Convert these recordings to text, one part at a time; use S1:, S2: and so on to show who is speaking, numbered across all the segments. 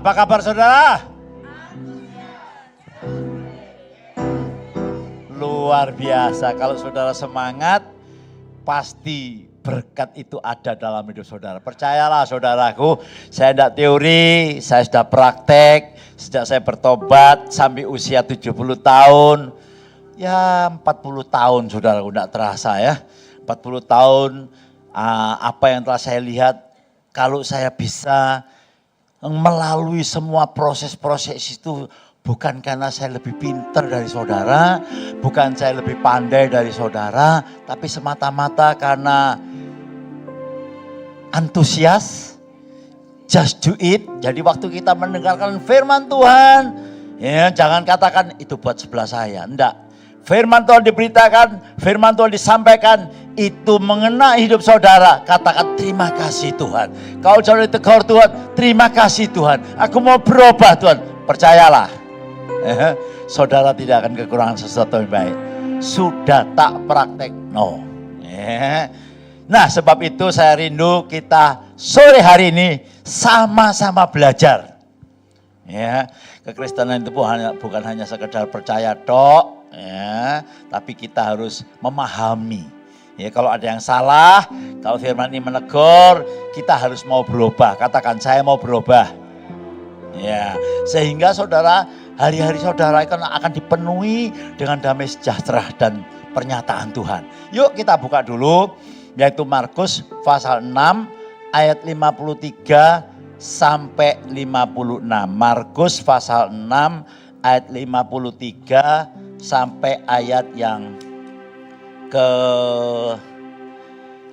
S1: Apa kabar saudara? Luar biasa. Kalau saudara semangat, pasti berkat itu ada dalam hidup saudara. Percayalah saudaraku, saya tidak teori, saya sudah praktek. Sejak saya bertobat sampai usia 70 tahun. Ya 40 tahun saudaraku, tidak terasa ya. 40 tahun, apa yang telah saya lihat, kalau saya bisa melalui semua proses-proses itu, bukan karena saya lebih pintar dari saudara, bukan saya lebih pandai dari saudara, tapi semata-mata karena antusias, just do it. Jadi waktu kita mendengarkan firman Tuhan, ya jangan katakan itu buat sebelah saya, enggak. Firman Tuhan diberitakan, firman Tuhan disampaikan, itu mengena hidup saudara. Katakan terima kasih Tuhan. Kalau saudara ditegur Tuhan, terima kasih Tuhan. Aku mau berubah Tuhan. Percayalah, saudara tidak akan kekurangan sesuatu yang baik. Sudah tak praktek, no. Nah sebab itu saya rindu kita sore hari ini sama-sama belajar. Ya, kekristenan itu bukan hanya sekedar percaya tok, ya, tapi kita harus memahami. Ya, kalau ada yang salah, kalau firman ini menegur, kita harus mau berubah. Katakan saya mau berubah. Ya, sehingga saudara, hari-hari saudara akan dipenuhi dengan damai sejahtera dan pernyataan Tuhan. Yuk kita buka dulu, yaitu Markus pasal 6 ayat 53 sampai 56. Markus pasal 6 ayat 53 sampai ayat yang ke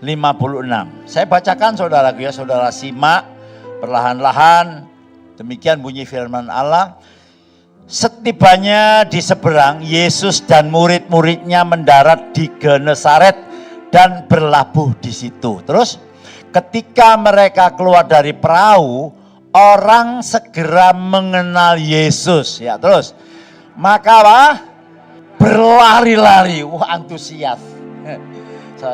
S1: 56. Saya bacakan saudaraku ya, saudara simak perlahan-lahan. Demikian bunyi firman Allah. Setibanya di seberang, Yesus dan murid-muridnya mendarat di Genesaret dan berlabuh di situ. Terus ketika mereka keluar dari perahu, orang segera mengenal Yesus. Ya, terus maka apa? Berlari-lari. Wah, antusias.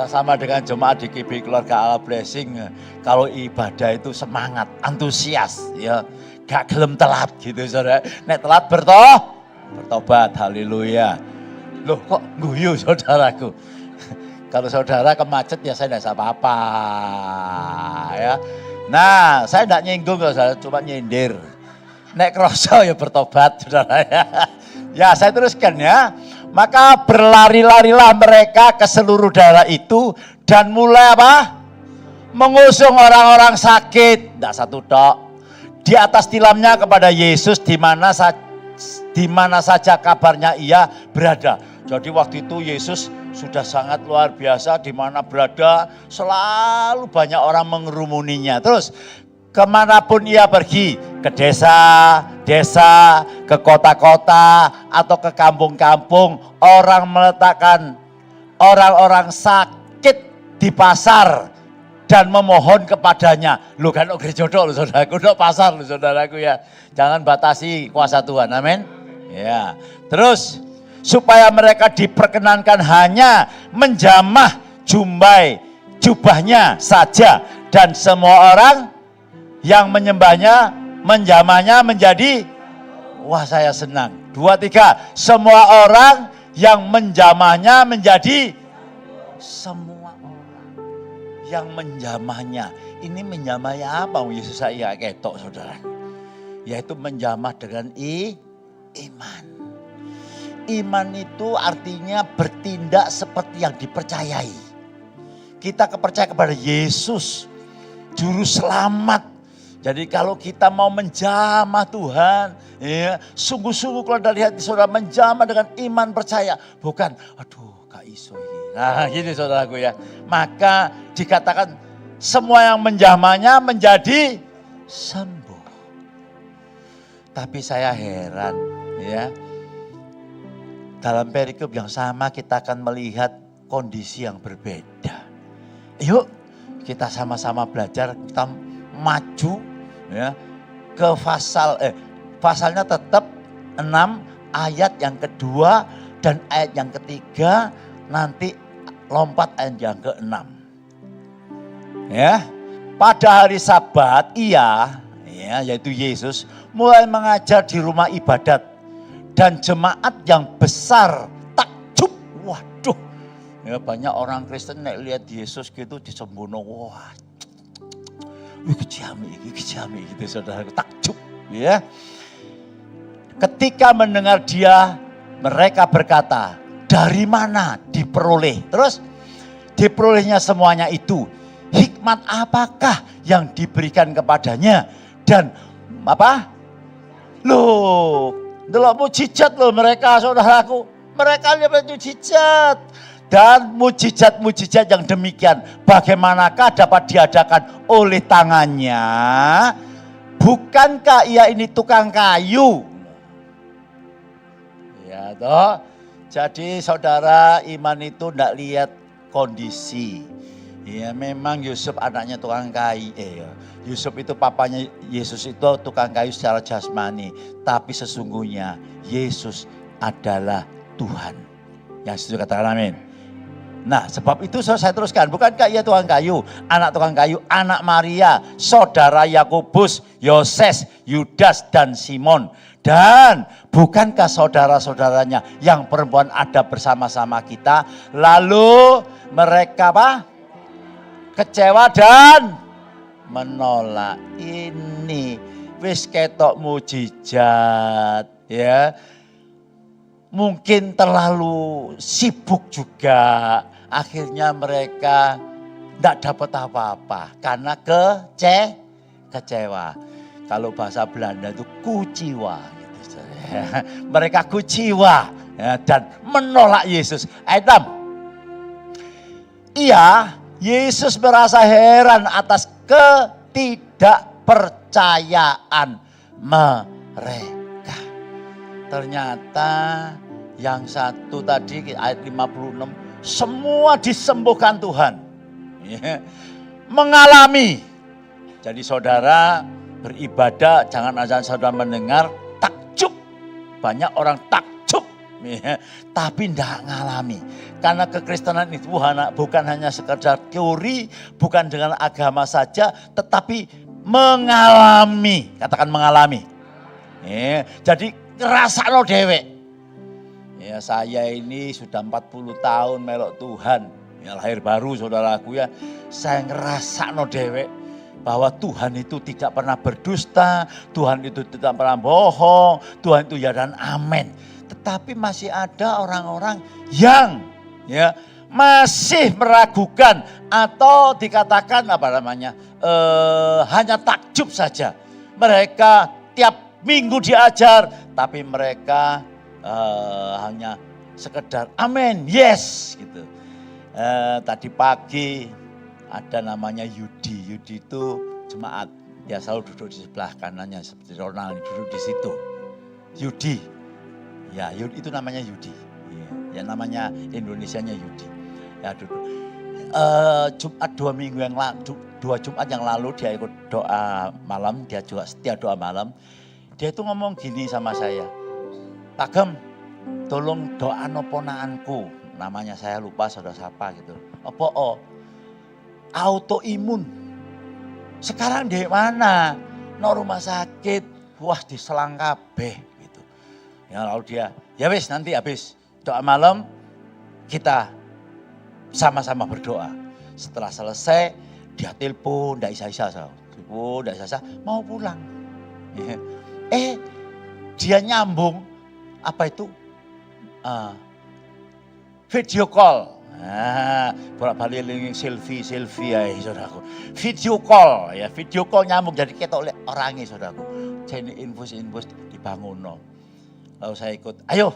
S1: Sama dengan jemaat di KB Keluarga Allah Blessing. Kalau ibadah itu semangat, antusias, ya. Gak gelem telat gitu saudara. Nek telat bertobat, haleluya. Loh kok guyu saudaraku. Kalau saudara kemacet ya saya tidak apa-apa ya. Nah saya tidak nyinggung saudara, cuma nyindir. Nek kroso ya bertobat saudara ya. Ya saya teruskan ya. Maka berlari-larilah mereka ke seluruh daerah itu dan mulai apa? Mengusung orang-orang sakit. Tidak satu tok. Di atas tilamnya kepada Yesus di mana saja kabarnya ia berada. Jadi waktu itu Yesus sudah sangat luar biasa, di mana berada selalu banyak orang mengerumuninya. Terus kemanapun ia pergi, ke desa, ke kota-kota atau ke kampung-kampung, orang meletakkan orang-orang sakit di pasar dan memohon kepadanya. Lu kan gereja dok, saudaraku, dok pasar, saudaraku ya. Jangan batasi kuasa Tuhan, amin. Ya, terus supaya mereka diperkenankan hanya menjamah jubahnya saja, dan semua orang yang menyembahnya menjamahnya menjadi, wah saya senang. 2, 3, semua orang yang menjamahnya menjadi, semua orang yang menjamahnya. Ini menjamahnya apa? Yesus saya ketok saudara. Yaitu menjamah dengan iman. Iman itu artinya bertindak seperti yang dipercayai. Kita percaya kepada Yesus, Juru Selamat. Jadi kalau kita mau menjamah Tuhan, ya, sungguh-sungguh kalau dari hati saudara menjamah dengan iman percaya. Bukan, aduh Kak Iso ini. Nah gini saudaraku ya. Maka dikatakan semua yang menjamahnya menjadi sembuh. Tapi saya heran ya. Dalam perikop yang sama kita akan melihat kondisi yang berbeda. Yuk kita sama-sama belajar, kita maju ya ke pasalnya tetap 6 ayat yang kedua dan ayat yang ketiga, nanti lompat ayat yang ke-6. Ya. Pada hari Sabat ia ya, yaitu Yesus, mulai mengajar di rumah ibadat. Dan jemaat yang besar takjub. Waduh, ya banyak orang Kristen nek lihat Yesus gitu disembono, wah, kejami gitu saudara, takjub ya. Ketika mendengar dia, mereka berkata, dari mana diperoleh? Terus diperolehnya semuanya itu, hikmat apakah yang diberikan kepadanya? Dan apa? Loh, delok mujizat loh mereka, saudaraku. Mereka lihat mujizat. Dan mujizat-mujizat yang demikian, bagaimanakah dapat diadakan oleh tangannya? Bukankah ia ini tukang kayu? Ya toh. Jadi saudara, iman itu tidak lihat kondisi. Ya memang Yusuf anaknya tukang kayu. Yusuf itu papanya Yesus itu tukang kayu secara jasmani. Tapi sesungguhnya Yesus adalah Tuhan. Yang setuju katakan amin. Nah sebab itu saya teruskan. Bukankah ia tukang kayu, anak tukang kayu, anak Maria, saudara Yakobus, Yoses, Yudas dan Simon. Dan bukankah saudara-saudaranya yang perempuan ada bersama-sama kita? Lalu mereka apa? Kecewa dan menolak. Ini wis ketok mujizat ya. Mungkin terlalu sibuk juga. Akhirnya mereka tidak dapat apa-apa karena kecewa. Kalau bahasa Belanda itu kuciwa. Gitu. Mereka kuciwa ya, dan menolak Yesus. Ayat 6. Yesus merasa heran atas ketidakpercayaan mereka. Ternyata yang satu tadi ayat 56, semua disembuhkan Tuhan. Ya, mengalami. Jadi saudara beribadah, jangan asal saudara mendengar takjub. Banyak orang takjub, ya, tapi tidak ngalami. Karena kekristenan itu bukan hanya sekedar teori, bukan dengan agama saja, tetapi mengalami. Katakan mengalami. Ya, jadi ngerasakno dewek. Ya, saya ini sudah 40 tahun melok Tuhan. Ya, lahir baru saudaraku ya. Saya ngerasakno dewek bahwa Tuhan itu tidak pernah berdusta, Tuhan itu tidak pernah bohong, Tuhan itu ya dan amin. Tetapi masih ada orang-orang yang ya masih meragukan atau dikatakan hanya takjub saja. Mereka tiap minggu diajar, tapi mereka hanya sekedar amin, yes gitu. Tadi pagi ada namanya Yudi. Yudi itu jemaat. Dia selalu duduk di sebelah kanannya seperti Ronald duduk di situ. Yudi. Ya, Yudi itu namanya Yudi. Ya namanya Indonesianya Yudi. Ya duduk. Jumat 2 minggu yang lalu, 2 Jumat yang lalu dia ikut doa malam. Dia juga setia doa malam. Dia itu ngomong gini sama saya. Pak Gem, tolong doa ponaanku. Namanya saya lupa saudara siapa gitu. Apa autoimun. Sekarang di mana? No rumah sakit. Wah diselang kabeh gitu. Ya lalu dia, ya wis nanti habis doa malam kita sama-sama berdoa. Setelah selesai dia telepon, ndak isa-isa. Telepon, ndak isa-isa, mau pulang. Dia nyambung apa itu? Video call. Bolak-balik link selfie ya saudaraku. Video call nyambung jadi ketok oleh orangnya saudaraku. Jadi infus dibangun. Lalu saya ikut, ayo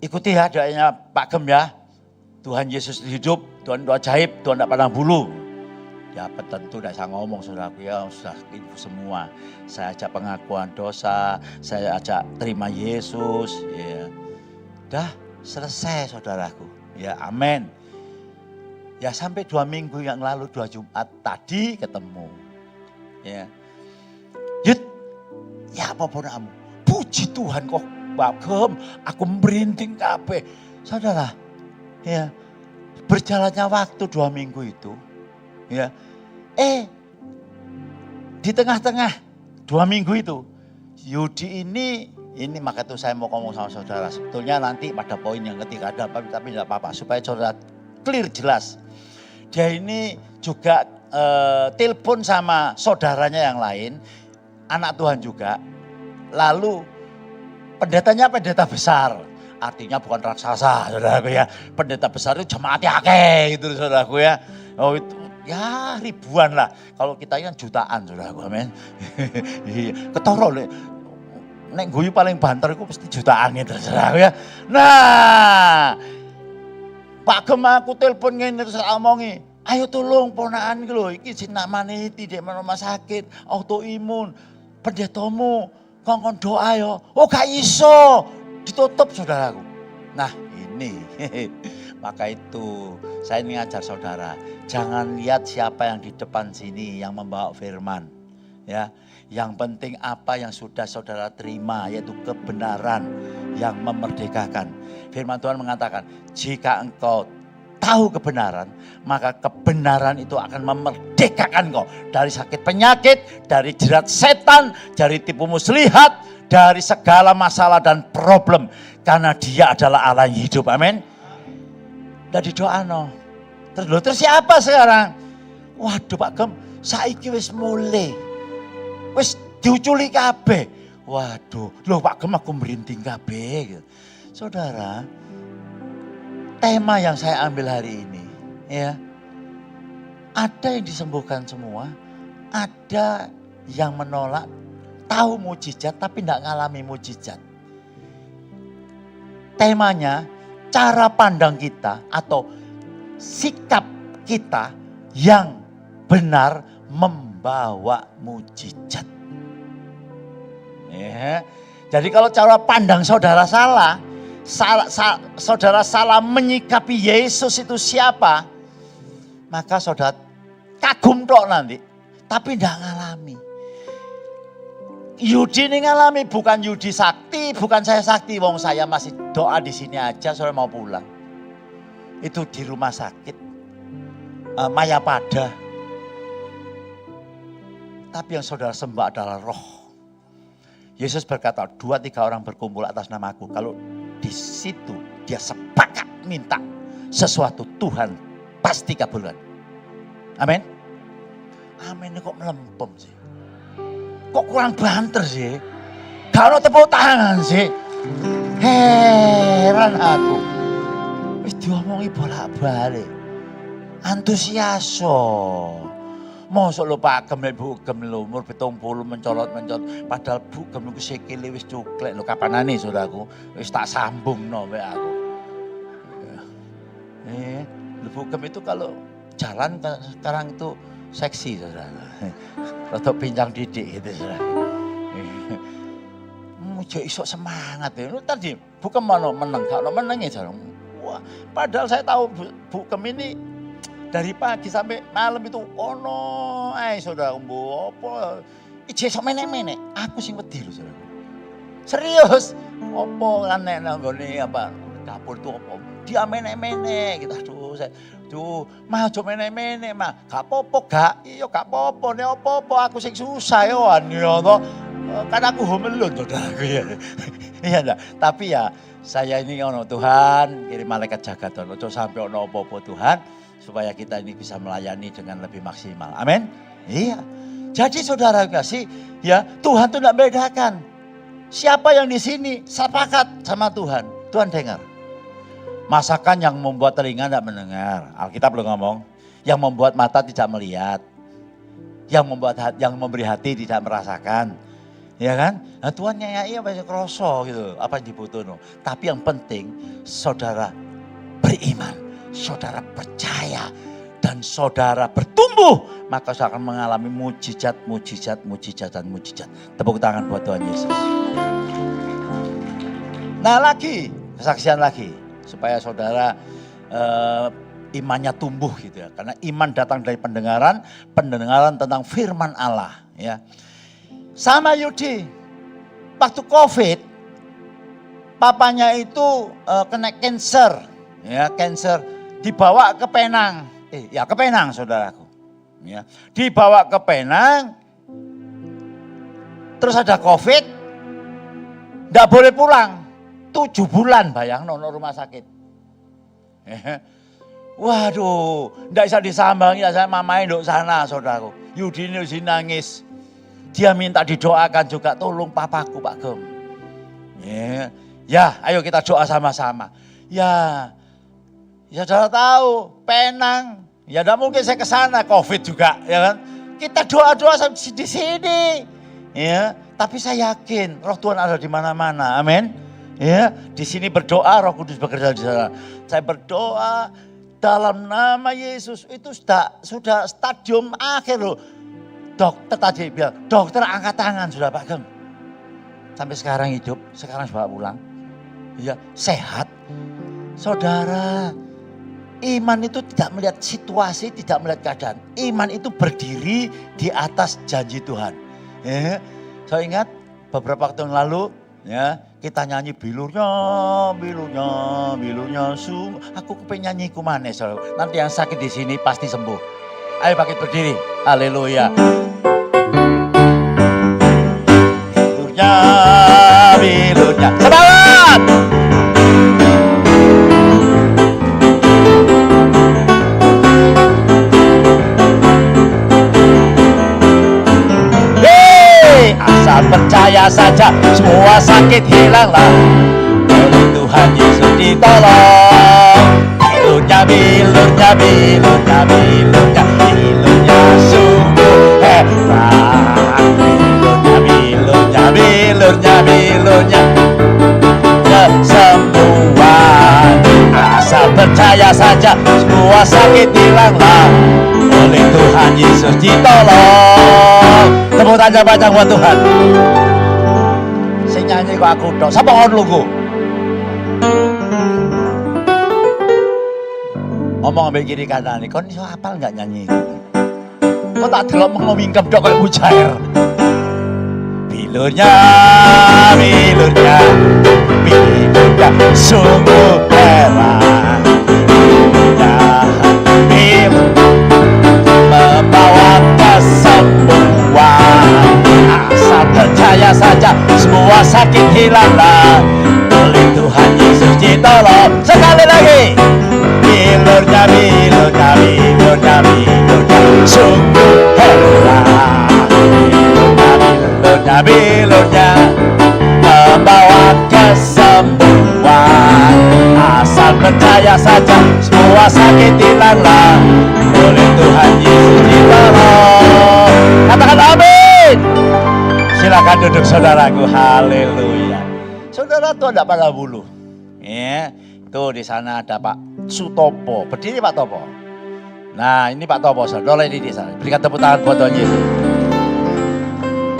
S1: ikuti ya doanya Pak Gem ya. Tuhan Yesus hidup, Tuhan itu ajaib, Tuhan tidak pandang bulu. Ya tentu tidak saya ngomong saudaraku ya, sudah infus semua. Saya ajak pengakuan dosa, saya ajak terima Yesus. Ya. Dah selesai saudaraku. Ya amin. Ya sampai 2 minggu yang lalu 2 Jumat tadi ketemu. Ya. Yud, ya apa pun kamu. Puji Tuhan kok Pak Gem, aku merinding kabeh. Saudara, ya berjalannya waktu 2 minggu itu. Ya, di tengah-tengah 2 minggu itu. Yudi ini maka itu saya mau ngomong sama saudara. Sebetulnya nanti pada poin yang ketiga ada apa, tapi tidak apa-apa. Supaya saudara clear jelas. Dia ini juga telepon sama saudaranya yang lain. Anak Tuhan juga. Lalu pendetanya pendeta besar. Artinya bukan raksasa saudaraku ya. Pendeta besar itu jemaatnya akeh gitu saudaraku ya. Oh itu ya ribuan lah. Kalau kita kan jutaan saudaraku, amin. Ketoro nek guyu paling banter itu pasti jutaan itu saudaraku ya. Nah, Pak Gem aku telepon ngene terus omongi, ayo tolong ponakan iki lho, iki jenamane tidak rumah sakit, autoimun. Pendetamu kongkon doa yo. Oh gak iso, ditutup saudaraku. Nah, ini maka itu saya ingin ngajar saudara, jangan lihat siapa yang di depan sini yang membawa firman. Ya, yang penting apa yang sudah saudara terima, yaitu kebenaran yang memerdekakan. Firman Tuhan mengatakan, jika engkau tahu kebenaran, maka kebenaran itu akan memerdekakan engkau dari sakit penyakit, dari jerat setan, dari tipu muslihat, dari segala masalah dan problem. Karena dia adalah Allah yang hidup, amin. Dari doa no. Terus siapa sekarang? Waduh Pak Gem, saiki wis mulai. Wis diuculi kabeh. Waduh, loh Pak Gem aku merinding kabeh. Saudara, tema yang saya ambil hari ini, ya, ada yang disembuhkan semua, ada yang menolak, tahu mujizat tapi tidak ngalami mujizat. Temanya, cara pandang kita atau sikap kita yang benar membawa mujizat. Ya. Jadi kalau cara pandang saudara salah, saudara salah menyikapi Yesus itu siapa, maka saudara kagum tok nanti, tapi tidak ngalami. Yudi ini ngalami, bukan Yudi sakti, bukan saya sakti, wong saya masih doa di sini aja, saudara mau pulang. Itu di rumah sakit, Mayapada. Tapi yang saudara sembah adalah roh. Yesus berkata, 2-3 orang berkumpul atas namaku. Kalau di situ dia sepakat minta sesuatu, Tuhan pasti kabulkan. Amin. Amin kok melempem sih. Kok kurang banter sih? Kalau tepuk tangan sih. Heran aku. Wis diomongi bolak-balik. Antusias. Mosok lho Pak Gem Bu Gem lho umur 70 mencolot-mencolot. Padahal Bu Gem niku sikile wis cuklek lho kapanane saudaraku. Wis tak sambungno wae aku. Bu Gem itu kalau jalan sekarang itu seksi saudara. Rotok pincang didik gitu saudara. Mujo isok semangat ya. Tadi bukan mana menang, kalau menang ya jarang. Wah, padahal saya tahu Bu Gem ini dari pagi sampai malam itu ono saudara mbo apa ije sok menek-menek. Aku sing wedi lho saudara. Serius. Opo kan nek nggone apa dapur itu opo. Dia menek-menek gitu. Aduh saya mah aja menek-menek mah. Gak apa-apa gak. Iya gak apa-apa nek apa-apa aku sing susah yo ya to. Kan aku homelun saudaraku ya. Iya enggak? Tapi ya saya ini ono Tuhan kirim malaikat jagat ojo sampai ono apa-apa Tuhan supaya kita ini bisa melayani dengan lebih maksimal. Amin. Iya. Jadi saudara kasih ya Tuhan itu tidak bedakan. Siapa yang di sini sepakat sama Tuhan, Tuhan dengar. Masakan yang membuat telinga tidak mendengar. Alkitab belum ngomong. Yang membuat mata tidak melihat. Yang memberi hati tidak merasakan. Ya kan? Nah, Tuhan nyayai apa yang kroso gitu. Apa yang dibutuhkan. Tapi yang penting saudara beriman. Saudara percaya. Dan saudara bertumbuh. Maka saudara akan mengalami mujizat, mujizat, mujizat, dan mujizat. Tepuk tangan buat Tuhan Yesus. Nah lagi, kesaksian lagi. Supaya saudara imannya tumbuh gitu ya. Karena iman datang dari pendengaran, pendengaran tentang firman Allah ya. Sama Yudi, waktu COVID, papanya itu kena cancer, ya cancer, dibawa ke Penang, ke Penang saudaraku, ya dibawa ke Penang, Terus ada COVID, nggak boleh pulang. 7 bulan bayang nono rumah sakit. Waduh, nggak bisa disambangi, saya mamai nduk sana saudaraku. Yudini nangis. Dia minta didoakan juga, tolong papaku Pak Gem. Ya, ayo kita doa sama-sama. Ya saudara tahu, Penang. Ya enggak mungkin saya ke sana, COVID juga, ya kan. Kita doa-doa di sini. Ya, tapi saya yakin Roh Tuhan ada di mana-mana. Amin. Ya, di sini berdoa, Roh Kudus bekerja di sana. Saya berdoa dalam nama Yesus, itu sudah stadium akhir loh. Dokter tadi bilang, dokter angkat tangan sudah Pak Gem. Sampai sekarang hidup, sekarang sudah pulang. Ya, sehat. Saudara, iman itu tidak melihat situasi, tidak melihat keadaan. Iman itu berdiri di atas janji Tuhan. Ya, saya ingat beberapa waktu yang lalu, ya, kita nyanyi bilurnya, aku kepengen nyanyi kumane, saudara. Nanti yang sakit di sini pasti sembuh. Ayo bangkit berdiri, haleluya. Bilurnya, semangat! Asal percaya saja, semua sakit hilanglah. Oleh Tuhan Yesus ditolong. Bilurnya sungguh hebat. Bilurnya kesembuhan. Asal percaya saja, semua sakit hilanglah. Oleh Tuhan Yesus ditolong. Tepuk tangan banyak buat Tuhan. Sing nyanyi kok aku tok. Sapa kon lugu? Ngomong ambek kiri kanan, kon iso hafal enggak nyanyi? Kok tak delok mau mingkem tok koyo mujair. Bilurnya sungguh hebat. Membawa kesembuhan. Asal percaya saja, semua sakit hilanglah. Oleh Tuhan Yesus ditolong. Sekali lagi. Bilurnya sungguh hebat. Bilurnya membawa kesembuhan. Asal percaya saja, semua sakit hilanglah. Oleh Tuhan Yesus ditolong. Katakan amin. Silakan duduk saudaraku, haleluya. Saudara tuh ada pada bulu. Ya, tuh di sana ada Pak Sutopo. Berdiri Pak Topo. Nah ini Pak Topo, saudara ini di sana. Berikan tepuk tangan buat Tuhan Yesus.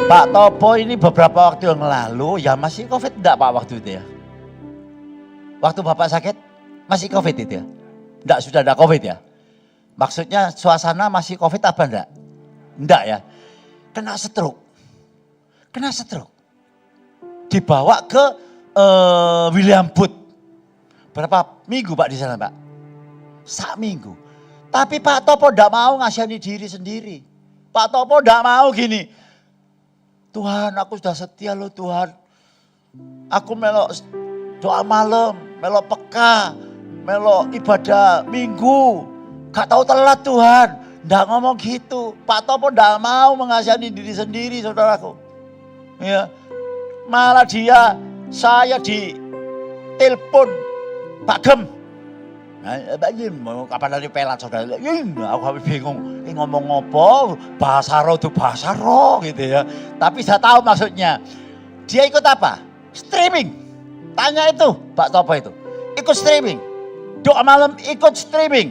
S1: Pak Topo ini beberapa waktu yang lalu, ya masih COVID enggak Pak waktu itu ya? Waktu Bapak sakit, masih COVID itu ya? Enggak, sudah ada COVID ya? Maksudnya suasana masih COVID apa enggak? Enggak ya? Kena stroke. Dibawa ke William Booth. Berapa minggu Pak di sana Pak? 1 minggu. Tapi Pak Topo enggak mau ngasihani diri sendiri. Pak Topo enggak mau gini. Tuhan, aku sudah setia loh Tuhan. Aku melok doa malam, melok peka, melok ibadah minggu. Gak tahu telat Tuhan. Nggak ngomong gitu. Pak Topo nggak mau mengasihani diri sendiri saudaraku. Ya, malah saya di telepon Pak Gem. Pak Gem, kapan dari pelat saudara? Aku habis bingung. Ngomong ngopo, bahasa roh itu bahasa roh gitu ya. Tapi saya tahu maksudnya. Dia ikut apa? Streaming. Tanya itu Pak Topo itu. Ikut streaming. Doa malam ikut streaming.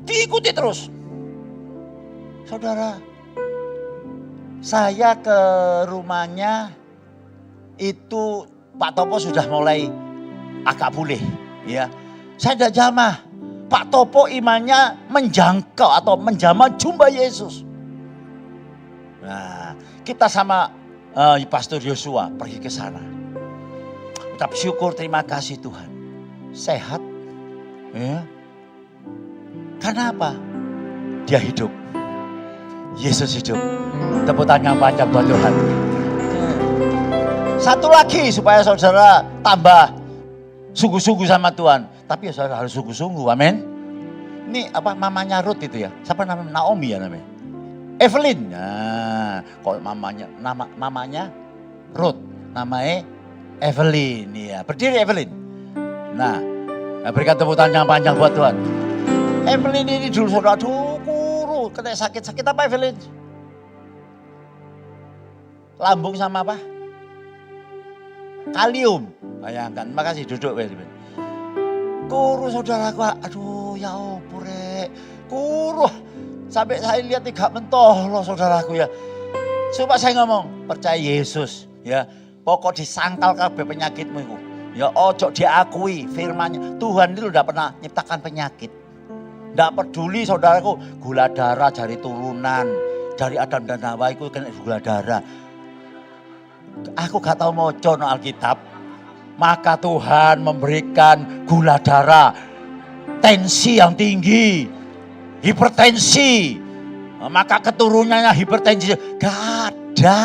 S1: Diikuti terus. Saudara, saya ke rumahnya itu Pak Topo sudah mulai agak pulih. Ya, saya tidak jamah. Pak Topo imannya menjangkau atau menjamah jumpa Yesus. Nah, kita sama Pastor Yosua pergi ke sana. Ucap syukur, terima kasih Tuhan. Sehat. Ya. Karena apa? Dia hidup. Yesus hidup. Tepuk tangan panjang buat Tuhan. Satu lagi supaya saudara tambah sungguh-sungguh sama Tuhan. Tapi ya saudara harus sungguh-sungguh, amin. Ini apa mamanya Ruth itu ya? Siapa namanya? Naomi ya namanya? Evelyn. Nah, kok mamanya Ruth, namanya Evelyn ya. Berdiri Evelyn. Nah, berikan tepuk tangan yang panjang buat Tuhan. Evelyn ini dulu saudara, kuru, kena sakit apa Evelyn? Lambung sama apa? Kalium. Bayangkan, makasih duduk Evelyn. Kuru saudaraku, aduh ya opure, kuru. Sampai saya lihat tidak mentoh loh saudaraku ya. Coba saya ngomong, percaya Yesus ya. Pokok disangkal kabeh penyakitmu itu. Ya ojo diakui firman-Nya. Tuhan itu udah pernah nyiptakan penyakit. Tidak peduli saudaraku, gula darah dari turunan. Dari Adam dan Hawa itu kena gula darah. Aku gak tahu mau no Alkitab. Maka Tuhan memberikan gula darah. Tensi yang tinggi. Hipertensi. Maka keturunannya hipertensi. Gak ada.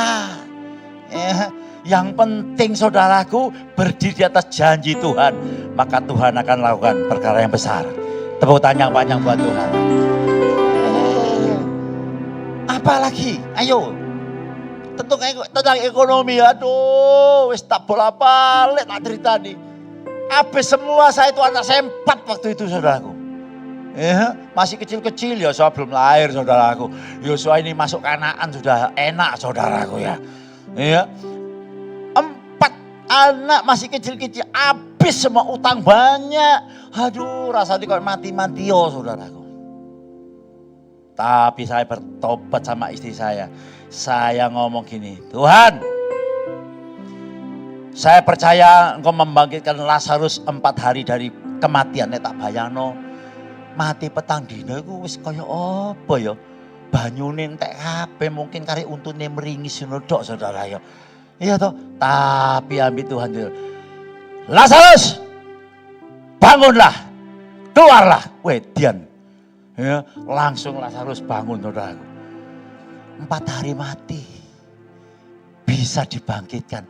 S1: Yang penting saudaraku berdiri di atas janji Tuhan. Maka Tuhan akan lakukan perkara yang besar. Tepuk tangan yang panjang buat Tuhan. Apalagi? Ayo. Tentang ekonomi. Aduh, wis tak bolak-balik tak cerita nih. Habis semua saya itu anak saya 4 waktu itu saudaraku. Masih kecil-kecil ya, saya belum lahir saudaraku. Yosua ini masuk Kanaan sudah enak saudaraku ya. 4 anak masih kecil-kecil, habis semua utang banyak. Aduh, rasanya kok mati-mati saudaraku. Tapi saya bertobat sama istri saya. Saya ngomong gini, Tuhan, saya percaya Engkau membangkitkan Lazarus 4 hari dari kematian. Tak bayangno mati petang dina iku wis kaya apa ya? Banyune entek kabeh mungkin kari untune meringis ngono tok saudara ya. Iya toh, tapi ambil Tuhan itu. Lazarus, bangunlah, keluarlah, wedian. Ya, langsung Lazarus bangun saudaraku. 4 hari mati, bisa dibangkitkan.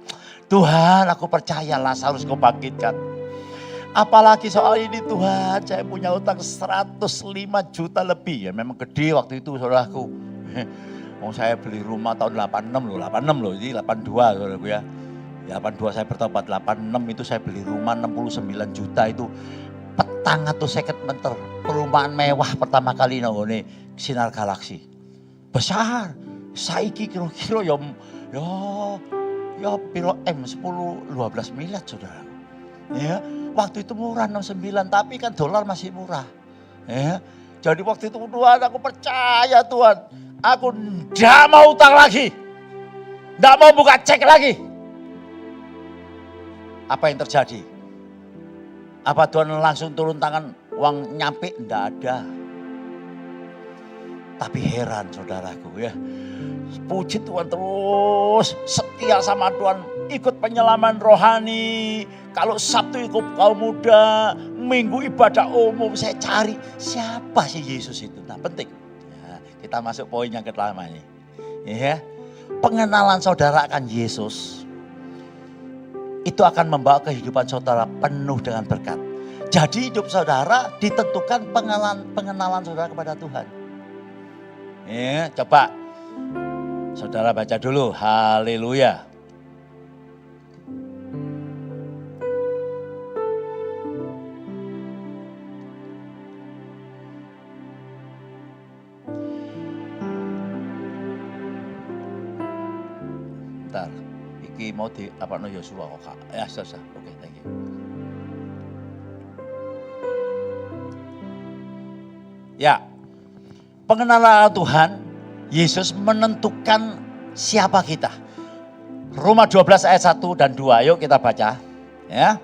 S1: Tuhan, aku percaya Lazarus Kau bangkitkan. Apalagi soal ini Tuhan, saya punya utang 105 juta lebih. Ya memang gede waktu itu saudaraku. Saya beli rumah tahun 86 loh, ini 82 saudaraku ya. 82 saya bertobat, 86 itu saya beli rumah 69 juta itu. Petang atau 50 meter, perumahan mewah pertama kali nongone Sinar Galaksi. Besar, saiki kira-kira ya piro M 10-12 miliar saudara. Ya, waktu itu murah 69 tapi kan dolar masih murah. Ya, jadi waktu itu Tuhan aku percaya Tuhan. Aku tidak mau utang lagi. Tidak mau buka cek lagi. Apa yang terjadi? Apa Tuhan langsung turun tangan uang nyampe? Tidak ada. Tapi heran saudaraku ya. Puji Tuhan terus setia sama Tuhan. Ikut penyelaman rohani. Kalau Sabtu ikut kaum muda. Minggu ibadah umum. Saya cari siapa sih Yesus itu. Nah penting. Ya, kita masuk poin yang pertama ini. Ya, pengenalan saudara akan Yesus. Itu akan membawa kehidupan saudara penuh dengan berkat. Jadi hidup saudara ditentukan pengenalan saudara kepada Tuhan. Ya, coba saudara baca dulu, haleluya. Bentar, iki mau di apa no Yosua kok Kak? Ya, sudah. Oke, thank you. Ya. Pengenalan Tuhan, Yesus menentukan siapa kita. Roma 12 ayat 1 dan 2, yuk kita baca. Ya,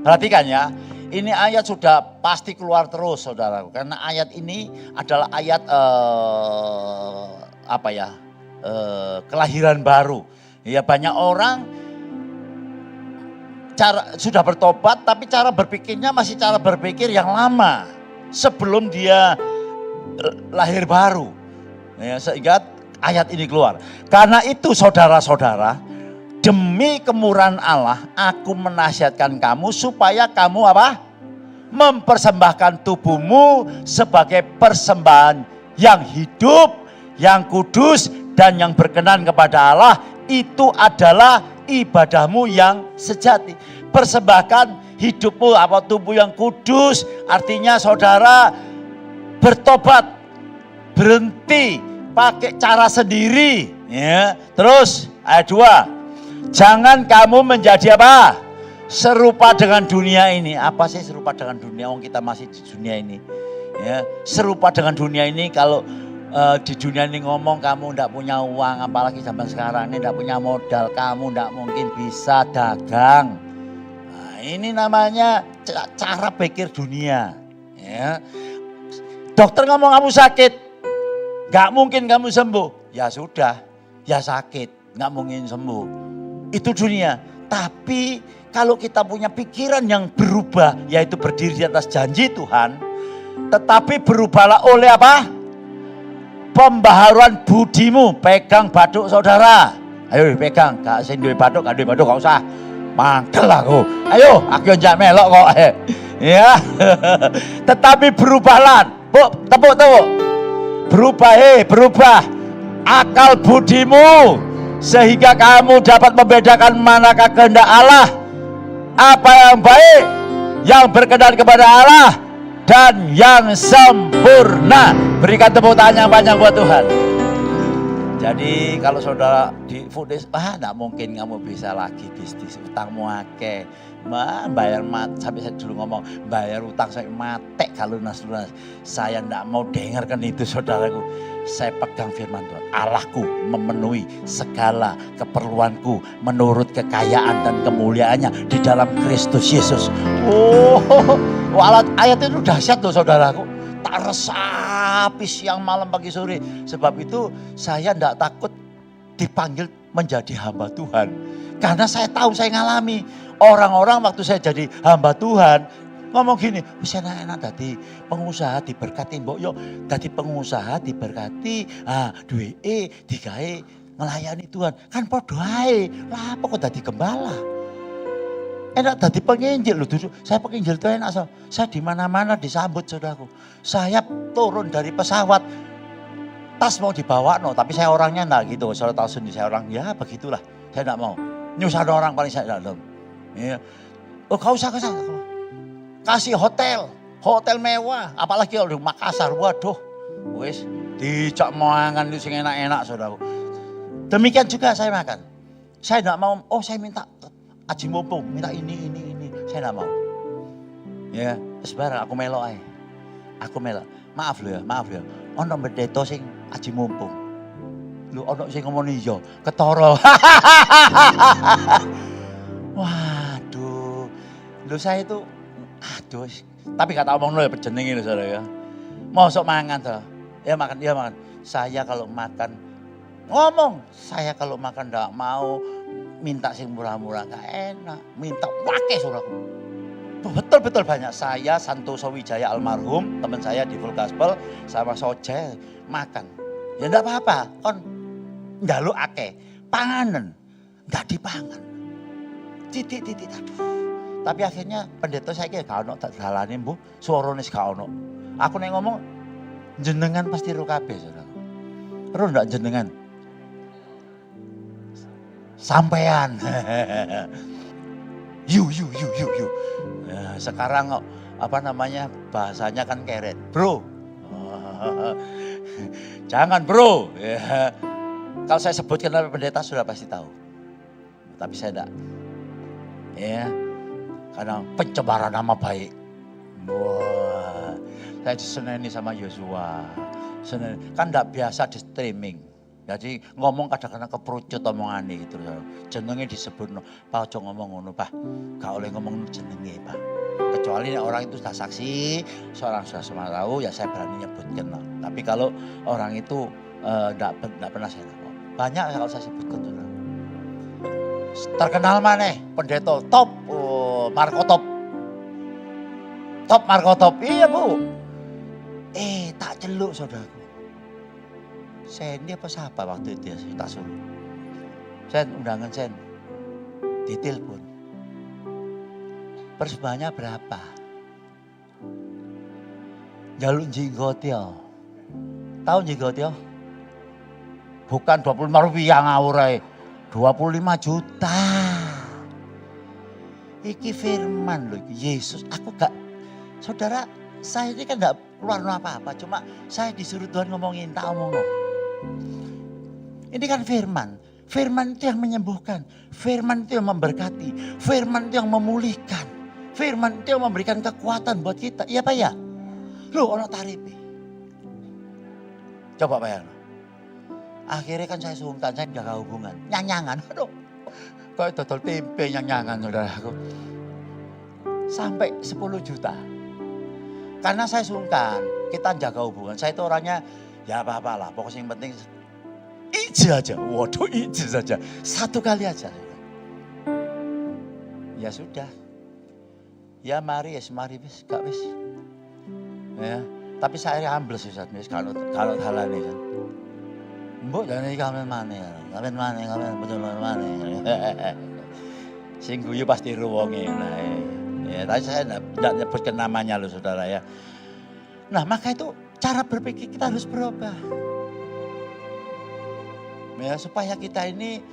S1: perhatikan ya, ini ayat sudah pasti keluar terus saudaraku. Karena ayat ini adalah ayat kelahiran baru. Ya banyak orang sudah bertobat tapi cara berpikirnya masih cara berpikir yang lama. Sebelum dia lahir baru. Ya, sehingga ayat ini keluar. Karena itu saudara-saudara, demi kemurahan Allah, aku menasihatkan kamu supaya kamu apa? Mempersembahkan tubuhmu sebagai persembahan yang hidup, yang kudus, dan yang berkenan kepada Allah. Itu adalah ibadahmu yang sejati. Persembahkan hidupmu apa tubuh yang kudus, artinya saudara bertobat, berhenti pakai cara sendiri, ya. Terus ayat 2, jangan kamu menjadi apa? Serupa dengan dunia ini. Apa sih serupa dengan dunia? Kita masih di dunia ini, ya. Serupa dengan dunia ini, kalau di dunia ini ngomong kamu ndak punya uang, apalagi zaman sekarang ini ndak punya modal, kamu ndak mungkin bisa dagang. Nah, ini namanya cara pikir dunia, ya. Dokter ngomong kamu sakit, gak mungkin kamu sembuh. Ya sudah, ya sakit, gak mungkin sembuh. Itu dunia. Tapi kalau kita punya pikiran yang berubah, yaitu berdiri di atas janji Tuhan, tetapi berubahlah oleh apa? Pembaharuan budimu. Pegang baduk saudara. Ayo pegang, gak sing duwe baduk, gak gak usah. Mangkel aku. Ayo, aku njak melok kok. Ya. Tetapi berubahlah. Tepuk. Berubah akal budimu sehingga kamu dapat membedakan manakah kehendak Allah, apa yang baik, yang berkenan kepada Allah, dan yang sempurna. Berikan tepuk tangan yang panjang buat Tuhan. Jadi kalau saudara di foodies, enggak mungkin kamu bisa lagi bisnis, utangmu akeh. Bayar sampai saya dulu ngomong, bayar utang sampai mati kalau lunas. Saya enggak mau dengarkan itu saudaraku. Saya pegang firman Tuhan. Allahku memenuhi segala keperluanku menurut kekayaan dan kemuliaannya di dalam Kristus Yesus. Ayat itu dahsyat loh saudaraku. Tak resapi siang malam pagi sore. Sebab itu saya tidak takut dipanggil menjadi hamba Tuhan. Karena saya tahu, saya ngalami. Orang-orang waktu saya jadi hamba Tuhan ngomong gini, bisa enak dadi pengusaha diberkati, mbok yo dadi pengusaha diberkati, duwe digawe melayani Tuhan. Kan padha ae. Lah apa kok dadi gembala? Enak dadi penginjil loh, saya penginjil itu enak. Saya di mana-mana disambut saudaraku. Saya turun dari pesawat, tas mau dibawa tapi saya orangnya enggak gitu. Saudara tahu sendiri saya orang ya begitulah. Saya enggak mau nyusahin orang, paling saya enggak. Ya. Oh kau usah kasih hotel mewah, apalagi kalau di Makassar, waduh, wis dijak mangan itu sing enak-enak saudaraku. Demikian juga saya makan. Saya enggak mau, saya minta aji mumpung, minta ini. Saya enggak mau. Ya, sebarang aku melok ae. Aku melok. Maaf ya. Ono pendeta sing aji mumpung. Lu ono sing ngomong iya, ketara. Waduh. Lu saya itu tapi kata omong lo ya pejeneng ini saudara ya. Mosok mangan toh. Ya makan. Saya kalau makan ngomong, saya kalau makan enggak mau minta sing murah-murah, gak enak. Minta wakil saudaraku. Betul banyak. Saya Santoso Wijaya almarhum, teman saya di Full Gospel sama Soja makan. Ya enggak apa-apa, kon njaluk akeh, panganen enggak dipangan. Titik aduh. Tapi akhirnya pendeta saya gak ono tak dalane mbuh, suarane gak ono. Aku nek ngomong jenengan pasti ro kabeh saudaraku. Ro ndak jenengan? Sampean. You. Sekarang apa namanya bahasanya kan keret, bro. Jangan bro. Ya. Kalau saya sebutkan nama pendeta sudah pasti tahu. Tapi saya enggak. Ya. Karena pencemaran nama baik. Wah. Saya diseneni sama Yosua. Kan enggak biasa di streaming. Jadi ngomong kadang-kadang keperucut omongane gitu. Jenenge disebutno, Pak aja ngomong ngono, Pak. Gak oleh ngomong jenenge, Pak. Kecuali orang itu sudah saksi, seorang sudah semua tahu, ya saya berani nyebutkan. Tapi kalau orang itu enggak pernah saya tahu. Banyak kalau saya sebutkan. Terkenal maneh pendeta top, Marco Top. Top Marco Top. Iya, Bu. Tak celuk saudaraku. Sandy apa siapa waktu itu ya, tak suruh. Sen, undangan Sen. Ditelepon. Persembahannya berapa? Jaluk jenggotil. Tahu jenggotil? Bukan 25 rupiah ngawur ae. 25 juta. Iki firman loh, Yesus. Aku gak, saudara, saya ini kan gak keluar apa-apa. Cuma saya disuruh Tuhan ngomongin, tak omong. Ini kan firman. Firman itu yang menyembuhkan. Firman itu yang memberkati. Firman itu yang memulihkan. Firman itu yang memberikan kekuatan buat kita. Iya Pak ya? Loh orang taripi. Coba bayang. Akhirnya kan saya sungkan, saya jaga hubungan. Nyanyangan, aduh. Kok dodol tempe nyanyangan saudaraku. Sampai 10 juta. Karena saya sungkan, kita jaga hubungan. Saya itu orangnya, ya apa-apa lah. Pokoknya yang penting, iji aja. Waduh iji saja. Satu kali aja. Ya sudah. Ya mari, wis, gak wis. Ya, tapi saya ambles Ustaz, kalau halane kan. Mbok jane iki kamen maneh, betul maneh. Sing guyu pasti ruwonge nah. Ya, tapi saya enggak nyebutkan namanya loh Saudara ya. Nah, maka itu cara berpikir kita harus berubah. Ya, supaya kita ini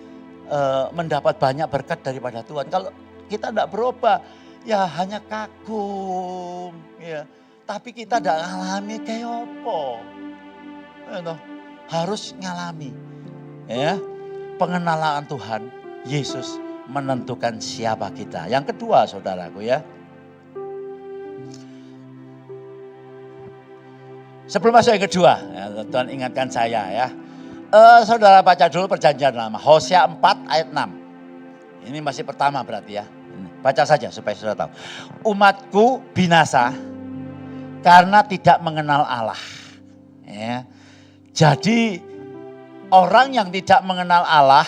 S1: mendapat banyak berkat daripada Tuhan. Kalau kita enggak berubah, ya hanya kagum, ya. Tapi kita tidak ngalami kayak apa. Ya, harus ngalami. Ya, pengenalan Tuhan, Yesus menentukan siapa kita. Yang kedua saudaraku ya. Sebelum masuk yang kedua, ya, Tuhan ingatkan saya ya. Saudara baca dulu perjanjian lama, Hosea 4 ayat 6. Ini masih pertama berarti ya. Baca saja supaya saudara tahu. Umatku binasa karena tidak mengenal Allah. Ya. Jadi orang yang tidak mengenal Allah,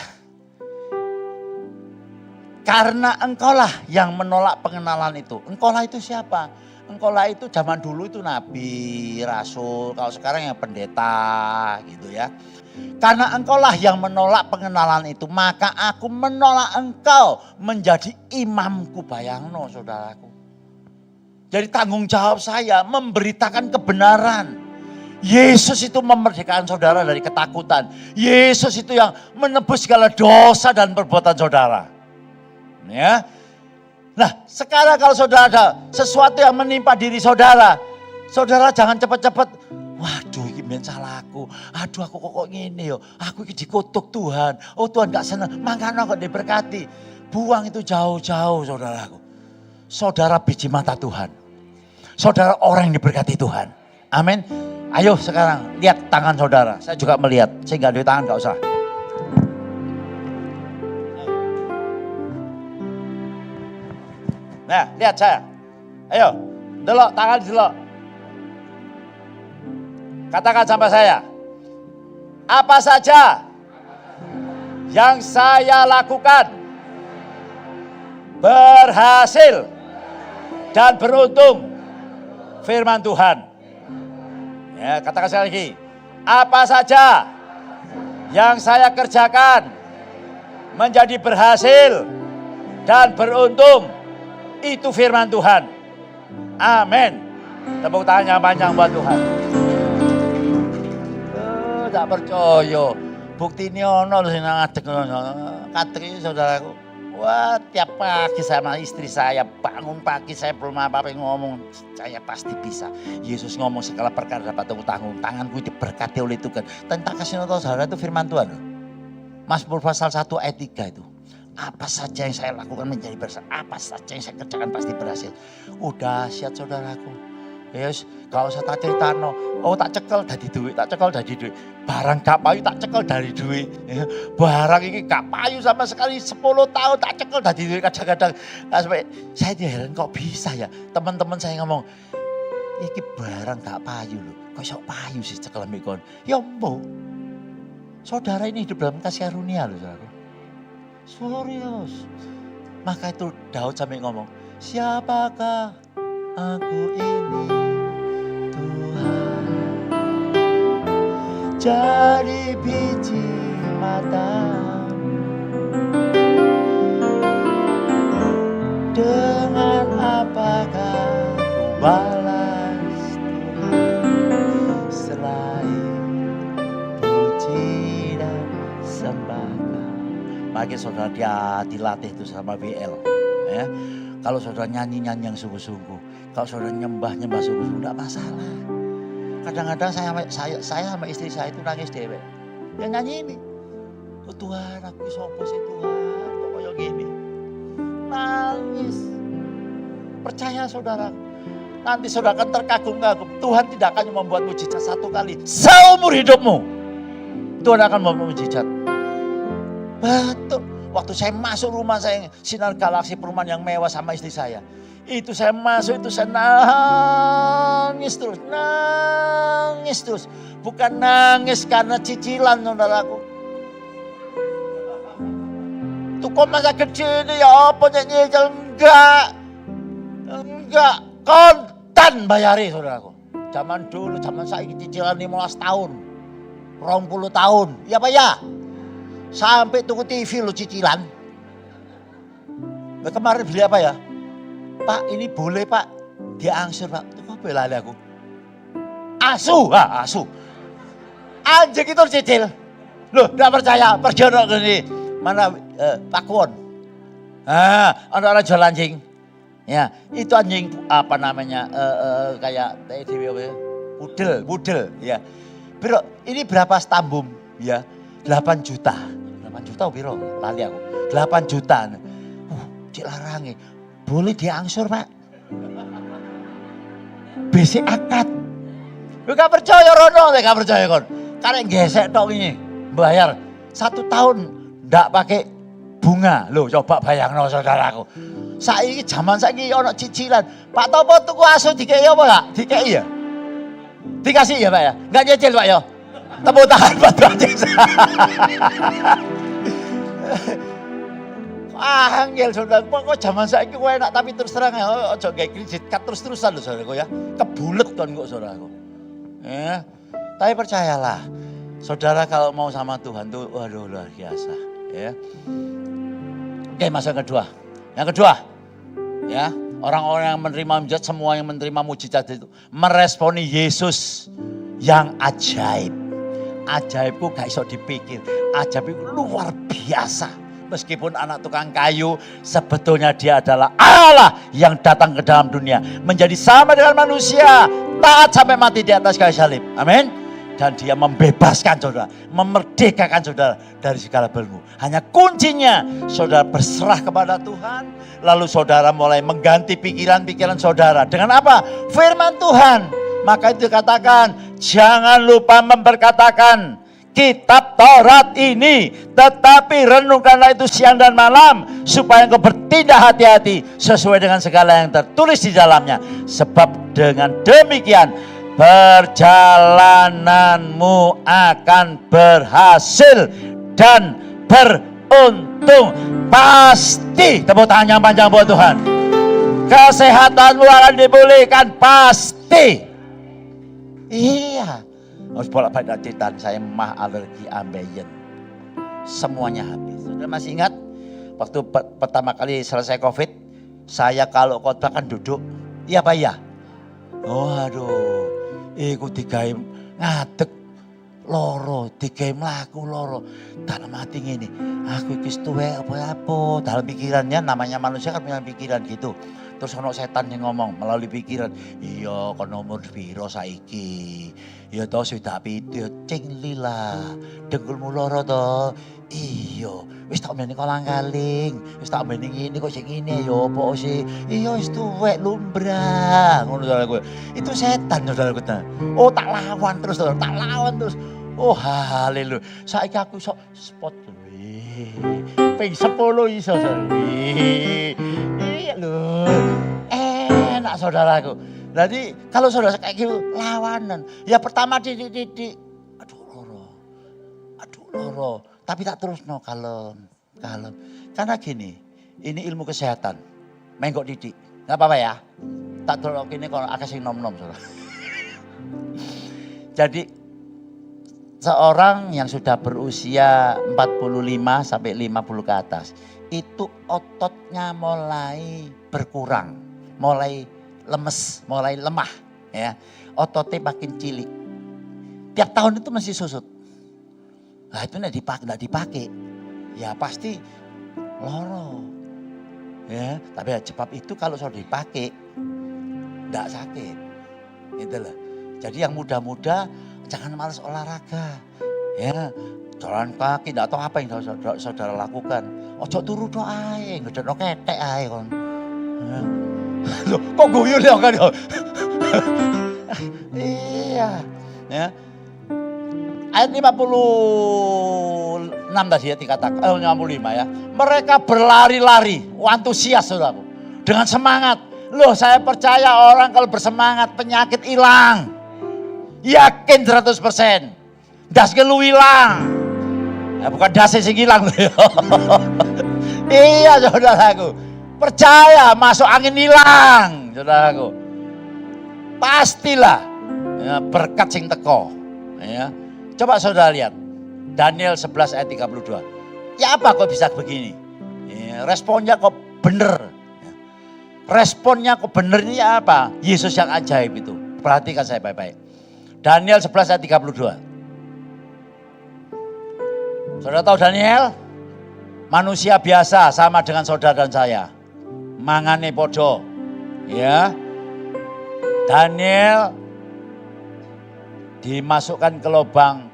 S1: karena engkaulah yang menolak pengenalan itu. Engkaulah itu siapa? Engkaulah itu zaman dulu itu nabi, rasul, kalau sekarang yang pendeta gitu ya. Karena engkaulah yang menolak pengenalan itu, maka aku menolak engkau menjadi imamku. Bayangno saudaraku. Jadi tanggung jawab saya memberitakan kebenaran. Yesus itu memerdekakan saudara dari ketakutan. Yesus itu yang menebus segala dosa dan perbuatan saudara. Ya. Nah, sekarang kalau saudara ada sesuatu yang menimpa diri saudara, saudara jangan cepat-cepat, waduh ini salahku. Aduh aku kok gini yo. Aku ini dikutuk Tuhan. Oh Tuhan gak senang. Makanya kok diberkati. Buang itu jauh-jauh saudaraku. Saudara biji mata Tuhan. Saudara orang yang diberkati Tuhan. Amin. Ayo sekarang lihat tangan saudara. Saya juga melihat. Saya gak ada tangan gak usah. Nah lihat saya. Ayo. Delok tangan delok. Katakan sama saya. Apa saja yang saya lakukan berhasil dan beruntung firman Tuhan. Ya, katakan sekali lagi. Apa saja yang saya kerjakan menjadi berhasil dan beruntung itu firman Tuhan. Amin. Tepuk tangan yang panjang buat Tuhan. Tak percaya. Bukti ini ono sing ngadeg ngono. Kadek saudaraku. Wah, tiap pagi sama istri saya bangun pagi saya belum apa-apa ngomong, saya pasti bisa. Yesus ngomong segala perkara dapat tanggung tanganku diberkati oleh Tuhan. Tentang kasih nonton saudara itu firman Tuhan. Mazmur pasal 1 ayat 3 itu. Apa saja yang saya lakukan menjadi berhasil, apa saja yang saya kerjakan pasti berhasil. Udah siap saudaraku. Yes, gak usah tak cerita no. Oh tak cekel dari duit, tak cekel dari duit. Barang gak payu tak cekel dari duit. Barang ini gak payu sama sekali 10 tahun tak cekel dari duit. Kadang-kadang saya heran kok bisa ya. Teman-teman saya ngomong, ini barang gak payu loh. Kok sok payu sih cekel mikon. Ya mbok. Saudara ini hidup dalam kasih karunia loh saudara. Serius. Maka itu Daud sampai ngomong, siapakah aku ini Tuhan? jadi biji mata. Dengan apakah ku balas Tuhan selain puji dan sembah. Makanya saudara dia dilatih itu sama BL. Ya. Kalau saudara nyanyi-nyanyi yang sungguh-sungguh, kalau saudara nyembah-nyembah sungguh-sungguh, tidak masalah. Kadang-kadang saya sama istri saya itu nangis dewe. Ya nyanyi ini. Oh Tuhan, aku sopo sih Tuhan, kok kayak gini. Nangis. Percaya saudara, nanti saudara akan terkagum-kagum. Tuhan tidak akan membuat mujizat satu kali. Seumur hidupmu, Tuhan akan membuat mujizat. Betul. Waktu saya masuk rumah saya, Sinar Galaksi perumahan yang mewah sama istri saya. Itu saya masuk, itu saya nangis terus. Bukan nangis karena cicilan saudaraku. Tuh kok masa kecil ini ya apa nyicil, enggak, kontan bayari saudaraku. Zaman dulu, zaman saya cicilan 15 tahun, 20 tahun, ya Pak ya. Sampai tunggu TV lo cicilan. Nah, kemarin beli apa ya? Pak ini boleh Pak, diangsur Pak. Itu apa belali aku? Asu. Anjing itu cicil. Loh, tidak percaya, pergi orang gini. Mana Pak Kwon? Ada orang jual anjing. Ya, itu anjing apa namanya? Kayak TV apa ya? Pudel, ya. Bro, ini berapa stambum? Ya, 8 juta. 8 juta biro, lali aku. 8 juta. Cik larangi. Boleh diangsur Pak. Basic akad. Lu gak percaya Rono, gak percaya kon. Karena gesek tok ini. Bayar 1 tahun ndak pakai bunga. Loh coba bayangno saudaraku. Saiki zaman saiki ono cicilan. Pak Topo tuku asu dikei apa gak? Dikei ya? Dikasih ya Pak ya? Enggak nyicil Pak ya? Tepuk tangan buat Pak Jesa. Angel saudara, kok zaman saiki kowe enak tapi terus terang ya aja gawe kredit card terus-terusan lho saudaraku ya. Kebulet kon kok saudaraku. Ya. Tapi percayalah, saudara kalau mau sama Tuhan tuh waduh luar biasa, ya. Oke, masa kedua. Yang kedua, ya, orang-orang yang menerima mujizat, semua yang menerima mujizat itu meresponi Yesus yang ajaib. Ajaibku gak iso dipikir, ajaib itu luar biasa. Meskipun anak tukang kayu, sebetulnya dia adalah Allah yang datang ke dalam dunia. Menjadi sama dengan manusia, taat sampai mati di atas kayu salib. Amin. Dan dia membebaskan saudara, memerdekakan saudara dari segala belenggu. Hanya kuncinya saudara berserah kepada Tuhan. Lalu saudara mulai mengganti pikiran-pikiran saudara. Dengan apa? Firman Tuhan. Maka itu dikatakan, jangan lupa memperkatakan kitab Taurat ini, tetapi renungkanlah itu siang dan malam, supaya engkau bertindak hati-hati sesuai dengan segala yang tertulis di dalamnya. Sebab dengan demikian perjalananmu akan berhasil dan beruntung. Pasti, tepuk tangan yang panjang buat Tuhan. Kesehatanmu akan dipulihkan, pasti. Iya. Harus bolak-balik titan, saya mah alergi ambeien. Semuanya habis. Sudah masih ingat? Waktu pertama kali selesai COVID, saya kalau khotbah kan duduk. Iya Pak ya? Oh aduh, iku digawe ngadeg loro, digawe mlaku loro. Dalam hati ngene, aku iki tuwek apa-apa. Dalam pikirannya, namanya manusia kan punya pikiran gitu. Terus ono setan yang ngomong melalui pikiran, iya kon nomor piro saiki? Ya toh sudah pitu, cing lila, dengkulmu loro toh. Iya, wis tak omeni kolang-kaling, wis tak omeni ngene kok sing ngene ya apa sih? Iya wis tuwek lumrah, ngono saudaraku. Itu setan saudaraku. Oh tak lawan terus, tak lawan terus. Oh haleluya. Saiki aku sok spot ping 10 iso iya lho. Enak saudaraku. Jadi kalau saudara kayak gitu lawanan. Ya pertama di aduh loro. Tapi tak terus kalem. Karena gini, ini ilmu kesehatan. Menggok didik. Enggak apa-apa ya. Tak terus ini kalau akeh sing nom-nom saudara. Jadi seorang yang sudah berusia 45 sampai 50 ke atas, itu ototnya mulai berkurang, mulai lemes, mulai lemah, ya. Ototnya makin cilik. Tiap tahun itu masih susut. Nah itu enggak dipakai. Ya pasti loro. Ya, tapi sebab itu kalau sudah dipakai enggak sakit. Gitu loh. Jadi yang muda-muda jangan malas olahraga. Ya, jalan kaki enggak tahu apa yang saudara lakukan. Ojo turu tok ae, ngedekno ketek ae kon. Loh, kok guyu ya kan ya? Iya. Ya. Ayat 56 tadi ya dikatakan, 55 ya. Mereka berlari-lari, antusias saudaraku. Dengan semangat. Loh saya percaya orang kalau bersemangat penyakit hilang. Yakin 100%. Das gelu hilang. Ya, bukan das sing hilang. Iya saudaraku. Percaya masuk angin hilang saudaraku. Pastilah ya, berkat sing teko. Ya. Coba saudara lihat, Daniel 11 ayat 32. Ya apa kok bisa begini? Ya, responnya kok bener. Ya. Responnya kok bener ini apa? Yesus yang ajaib itu. Perhatikan saya baik-baik. Daniel 11 ayat 32. Saudara tahu Daniel? Manusia biasa sama dengan saudara dan saya. Mangane podo. Ya. Daniel dimasukkan ke lubang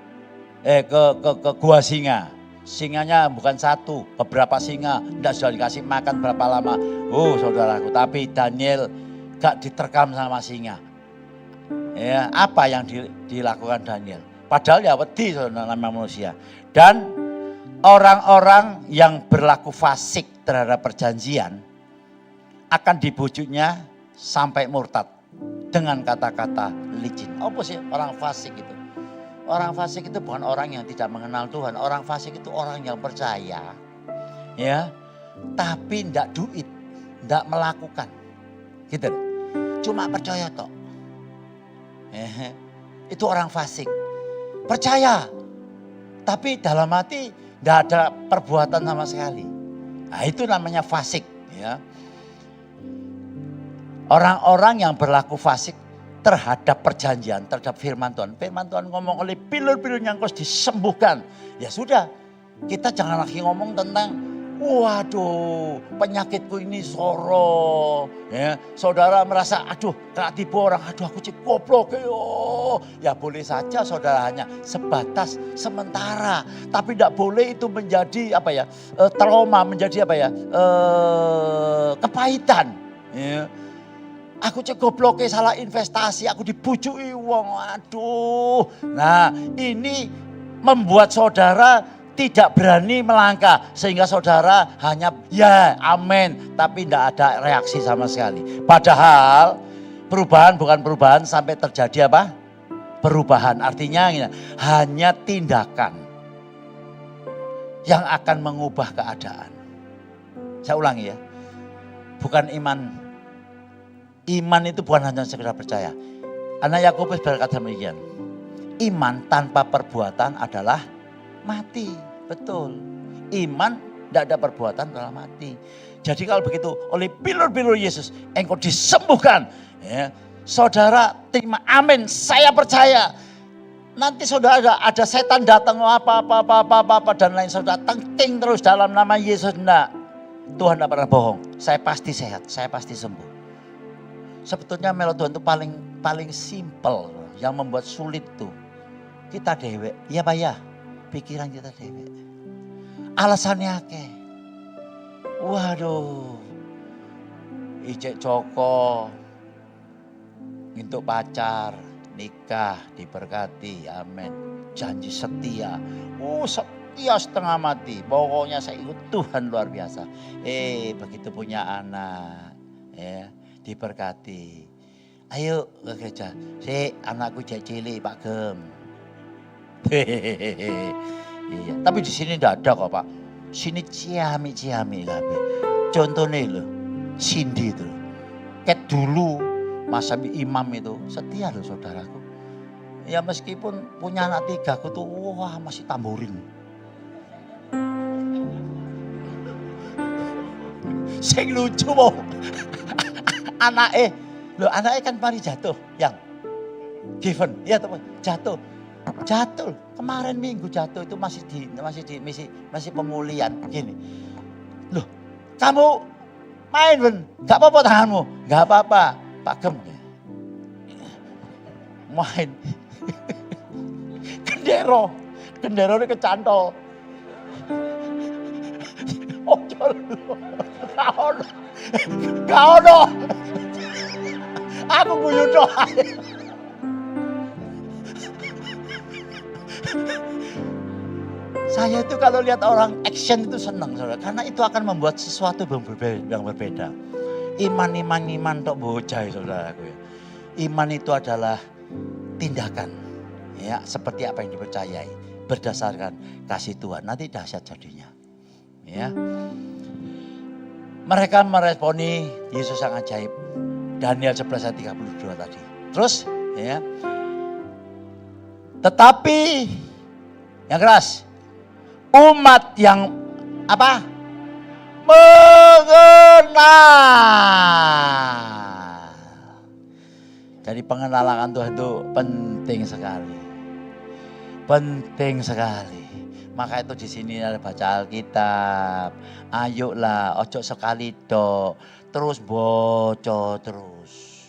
S1: ke gua singa. Singanya bukan satu, beberapa singa. Tidak sudah dikasih makan berapa lama. Oh saudaraku, tapi Daniel gak diterkam sama singa. Ya, apa yang dilakukan Daniel? Padahal ya wedi saudara nama manusia. Dan orang-orang yang berlaku fasik terhadap perjanjian akan dibujuknya sampai murtad. Dengan kata-kata licin. Apa sih orang fasik itu? Orang fasik itu bukan orang yang tidak mengenal Tuhan. Orang fasik itu orang yang percaya. Ya. Tapi tidak duit. Tidak melakukan. Gitu. Cuma percaya toh. Itu orang fasik. Percaya. Tapi dalam hati tidak ada perbuatan sama sekali. Nah itu namanya fasik. Ya. Orang-orang yang berlaku fasik terhadap perjanjian, terhadap firman Tuhan. Firman Tuhan ngomong oleh pilur-pilur yang harus disembuhkan. Ya sudah, kita jangan lagi ngomong tentang, waduh penyakitku ini soro. Ya, saudara merasa, aduh kena tipu orang, aduh aku cip goblok. Ya boleh saja saudara hanya sebatas sementara. Tapi tidak boleh itu menjadi trauma, menjadi kepahitan. Ya. Aku cek gobloknya salah investasi, aku dibujuki wong, aduh. Nah ini membuat saudara tidak berani melangkah. Sehingga saudara hanya ya amin, tapi tidak ada reaksi sama sekali. Padahal perubahan bukan perubahan sampai terjadi apa? Perubahan, artinya hanya tindakan yang akan mengubah keadaan. Saya ulangi ya, bukan iman. Iman itu bukan hanya sekedar percaya. Anak Yakobus berkata demikian. Iman tanpa perbuatan adalah mati. Betul. Iman tidak ada perbuatan adalah mati. Jadi kalau begitu oleh pilur-pilur Yesus engkau disembuhkan. Ya, saudara terima amin. Saya percaya. Nanti saudara ada setan datang apa dan lain saudara tengking terus dalam nama Yesus. Enggak. Tuhan tidak pernah bohong. Saya pasti sehat. Saya pasti sembuh. Sebetulnya melo Tuhan itu paling simpel. Yang membuat sulit tuh kita dewek. Iya Pak ya, pikiran kita dewek. Alasannya ke. Waduh. Ijek Joko. Untuk pacar. Nikah diberkati. Amin. Janji setia. Setia setengah mati. Pokoknya saya ikut Tuhan luar biasa. Begitu punya anak. Ya. Diberkati. Ayo ke gereja. Anakku cek cilik Pak Gem. Iya. Tapi di sini tidak ada kok Pak. Sini ciami kabeh. Contohnya loh, Cindy itu. Ket dulu masa imam itu setia loh saudaraku. Ya meskipun punya anak 3, aku tuh wah masih tamborin. Sing lucu mau. Anaknya kan mari jatuh, yang Given, ya teman, jatuh. Kemarin minggu jatuh itu masih pemulihan gini. Loh, kamu main Ben, nggak apa-apa tanganmu, nggak apa-apa, Pak Gem. Main. Gendero ini kecantol. Ojol. Kau no. Aku guyu tok. Saya itu kalau lihat orang action itu senang, saudara, karena itu akan membuat sesuatu yang berbeda. Iman tok bocah, saudara. Iman itu adalah tindakan, ya, seperti apa yang dipercayai berdasarkan kasih Tuhan. Nanti dahsyat jadinya, ya. Mereka meresponi Yesus yang ajaib. Daniel 11 ayat 32 tadi. Terus, ya. Tetapi yang keras, umat yang apa? Mengenal. Jadi pengenalan Tuhan itu penting sekali. Penting sekali. Maka itu di sini ada baca Alkitab. Ayolah, ojo sekali dok. Terus boco terus.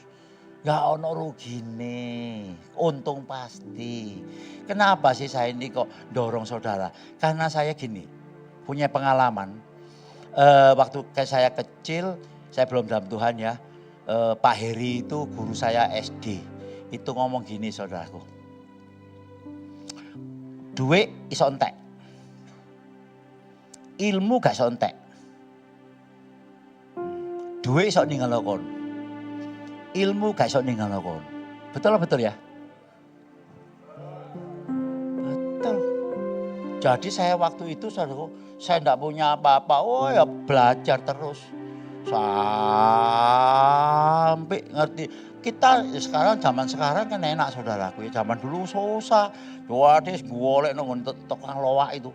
S1: Gak ono rugine, untung pasti. Kenapa sih saya ini kok dorong saudara? Karena saya gini, punya pengalaman. Waktu saya kecil, saya belum dalam Tuhan ya. Pak Heri itu guru saya SD. Itu ngomong gini saudaraku. Duit iso entek. Ilmu gak iso entek. Duit iso ninggal kon. Ilmu gak iso ninggal kon. Betul ya? Betul. Jadi saya waktu itu saudaraku, saya enggak punya apa-apa. Oh ya belajar terus. Sampai ngerti. Kita sekarang, zaman sekarang kan enak saudaraku ya. Zaman dulu susah. Doa des golek nang tukang lowak itu.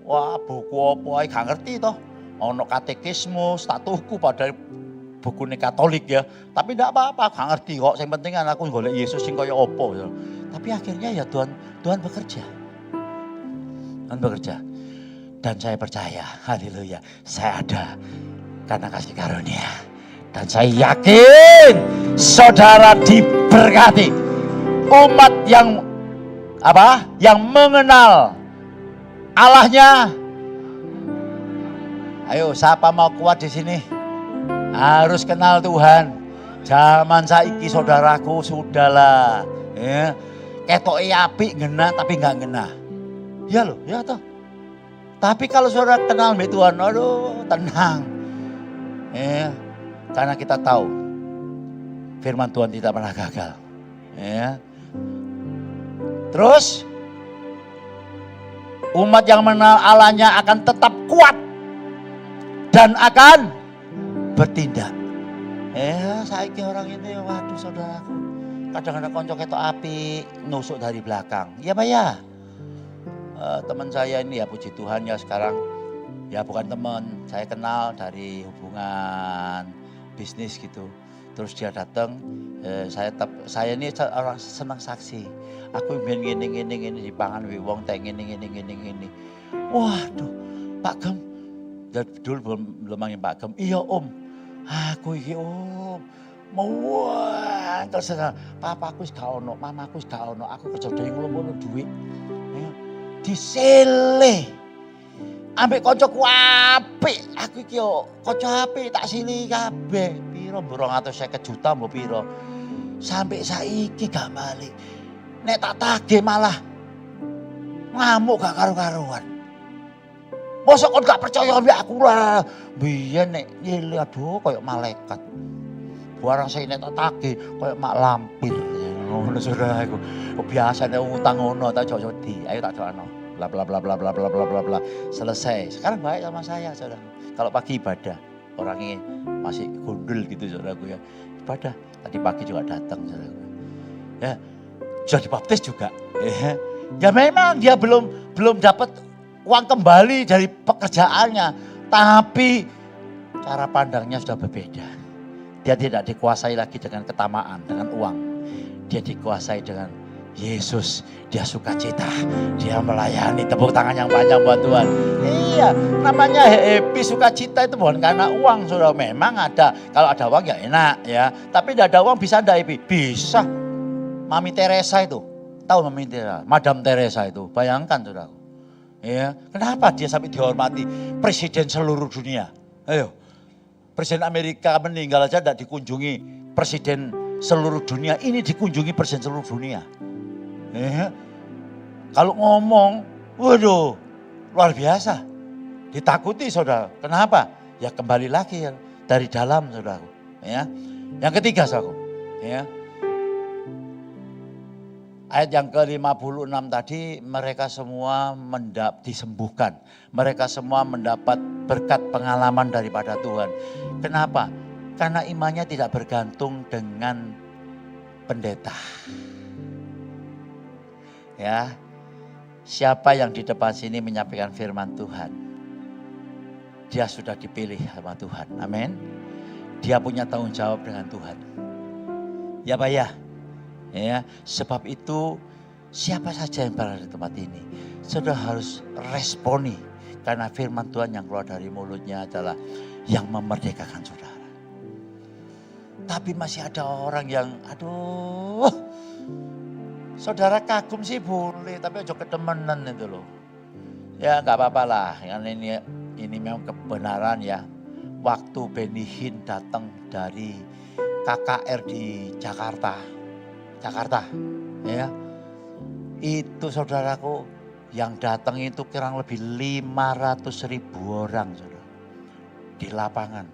S1: Wah buku apa gak ngerti toh. Ono katekisme, statuku padahal buku Katolik ya. Tapi enggak apa-apa, gak ngerti kok. Yang penting kan aku golek Yesus sing kaya apa ya. Tapi akhirnya ya Tuhan bekerja. Tuhan bekerja. Dan saya percaya, haleluya, saya ada karena kasih karunia. Dan saya yakin saudara diberkati. Umat yang apa? Yang mengenal Allahnya. Ayo, siapa mau kuat di sini? Harus kenal Tuhan. Zaman saiki saudaraku sudahlah, ya. Ketoke apik ngena tapi enggak ngena. Ya loh, ya toh. Tapi kalau saudara kenal mbek Tuhan, aduh, tenang. Ya. Karena kita tahu firman Tuhan tidak pernah gagal. Ya. Terus umat yang mengenal Allahnya akan tetap kuat dan akan bertindak. Saiki orang ini waduh saudaraku. Kadang-kadang konco ketok api nusuk dari belakang. Iya Pak ya. Teman saya ini ya puji Tuhan ya sekarang ya bukan teman, saya kenal dari hubungan bisnis gitu. Terus dia datang, saya ini orang senang saksi. Aku ingin gini dipangan wong teh gini. Waduh, Pak Gem. Dulu belum manggil Pak Gem. Iya Om, aku iki Om. Mau terus papaku wis gak ono, mamaku wis gak ono, aku kejodhe ngono duit. Disele. Ambek kancaku apik, aku iki yo kanca apik tak sili kabeh. Piro 250 juta mbok piro. Sampai saiki gak balik. Nek tak tagih malah ngamuk gak karu-karuan. Mosok kon gak percaya ambek aku lah. Biyen nek nyele aduh koyo malaikat. Barang saya nek tak tagih koyo mak lampir. Ngono saudaraku. Biasane utang ngono tak jojodi. Ayo tak doano. Bla bla bla bla bla bla bla bla bla. Selesai. Sekarang baik sama saya, saudara. Kalau pagi ibadah, orangnya masih gundul gitu saudaraku ya. Ibadah. Tadi pagi juga datang saudaraku. Ya. sudah dibaptis juga. Ya memang dia belum dapat uang kembali dari pekerjaannya, tapi cara pandangnya sudah berbeda. Dia tidak dikuasai lagi dengan ketamaan, dengan uang. Dia dikuasai dengan Yesus. Dia sukacita, dia melayani. Tepuk tangan yang panjang buat Tuhan. Iya, namanya happy, sukacita itu bukan karena uang. Saudara, memang ada, kalau ada uang ya enak ya. Tapi tidak ada uang bisa tidak happy? Bisa. Mami Teresa itu, tahu Mami Teresa? Madam Teresa itu, bayangkan saudara. Ya, kenapa dia sampai dihormati presiden seluruh dunia? Ayo, presiden Amerika meninggal aja tidak dikunjungi presiden seluruh dunia. Ini dikunjungi presiden seluruh dunia. Ya, kalau ngomong, waduh, luar biasa. Ditakuti saudara. Kenapa? Ya kembali lagi ya, dari dalam saudara. Ya, yang ketiga saudara. Ya. Ayat yang ke-56 tadi, mereka semua disembuhkan. Mereka semua mendapat berkat pengalaman daripada Tuhan. Kenapa? Karena imannya tidak bergantung dengan pendeta. Ya, siapa yang di depan sini menyampaikan firman Tuhan, dia sudah dipilih sama Tuhan. Amin. Dia punya tanggung jawab dengan Tuhan. Ya Pak ya. Ya, sebab itu siapa saja yang berada di tempat ini sudah harus responi, karena firman Tuhan yang keluar dari mulutnya adalah yang memerdekakan saudara. Tapi masih ada orang yang aduh, saudara kagum sih boleh, tapi aja kedemenan itu loh. Ya nggak apa-apa lah, ini memang kebenaran ya. Waktu Benny Hinn datang dari KKR di Jakarta, ya, itu saudaraku yang datang itu kurang lebih 500.000 orang saudara di lapangan.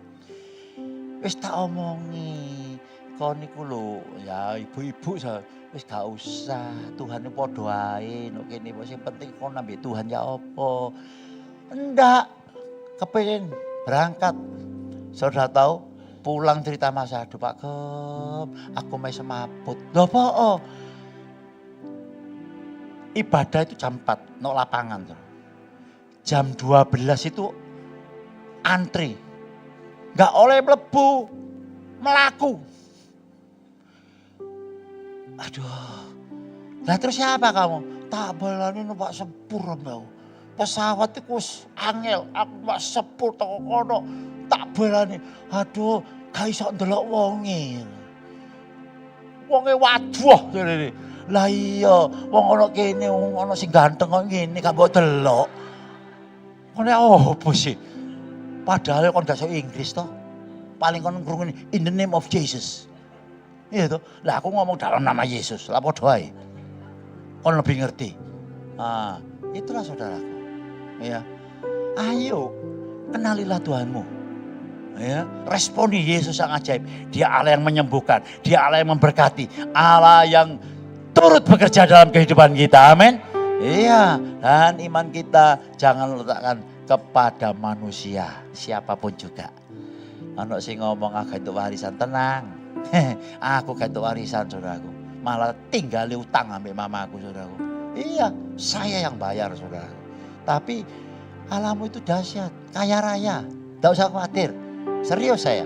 S1: Wis tak omongi, kon niku lho ya ibu-ibu wis gak usah, Tuhan ini padha ae nek kene sing penting kon ambek Tuhan ya apa. Enggak, kepengin berangkat. Saudara tahu? Pulang cerita masa, aduh Pak Gep, aku mau semaput. Loh apa? Ibadah itu jam 4, no lapangan. Jam 12 itu antri. Gak oleh mlebu, melaku. Aduh, lah terus siapa kamu? Tak balani numpak sepur mbak. Pesawat itu angel, aku numpak sepur toko kono. Tak balani, aduh, gak iso ndelok wonge. Wonge waduh ngene. Lah iya, wong ana kene wong ana sing ganteng kok ngene gak mbok delok. Ngene opo sih? Padahal kon gak iso Inggris toh. Paling kon ngrungokne in the name of Jesus. Iya toh. Lah aku ngomong dalam nama Yesus, lah padha ae. Kon lebih ngerti. Ah, itulah saudaraku. Ya. Ayo, kenalilah Tuhanmu. Ya, responi Yesus yang ajaib. Dia Allah yang menyembuhkan, dia Allah yang memberkati, Allah yang turut bekerja dalam kehidupan kita. Amin. Iya, dan iman kita jangan letakkan kepada manusia, siapapun juga. Anak sing ngomong aku itu warisan, tenang. Aku gak itu warisan saudaraku. Malah tinggali utang ambil mamaku saudaraku. Iya, saya yang bayar saudaraku. Tapi Allahmu itu dahsyat, kaya raya. Gak usah khawatir. Serius saya.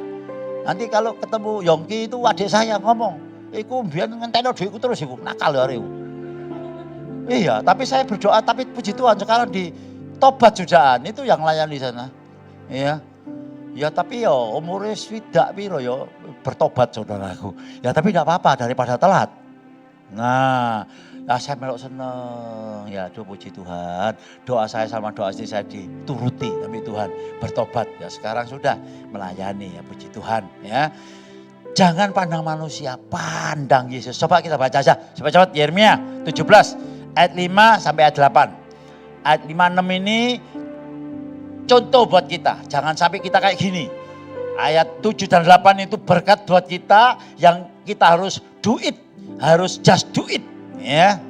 S1: Nanti kalau ketemu Yongki itu adik saya ngomong, iku mbiyen ngenteni dhuwitku terus iku nakal ya arek. Iya, tapi saya berdoa, tapi puji Tuhan sekarang di tobat sudaan itu yang layani sana. Iya. Ya tapi ya umurnya swidak piro ya bertobat saudaraku. Ya tapi tidak apa-apa daripada telat. Nah, saya melok seneng, ya aduh puji Tuhan. Doa saya sama doa istri saya dituruti tapi Tuhan bertobat. Ya sekarang sudah melayani ya puji Tuhan ya. Jangan pandang manusia, pandang Yesus. Coba kita baca aja, cepat-cepat Yeremia 17 ayat 5 sampai ayat 8. Ayat 5-6 ini contoh buat kita, jangan sampai kita kayak gini. Ayat 7 dan 8 itu berkat buat kita yang kita harus do it, harus just do it. Ya.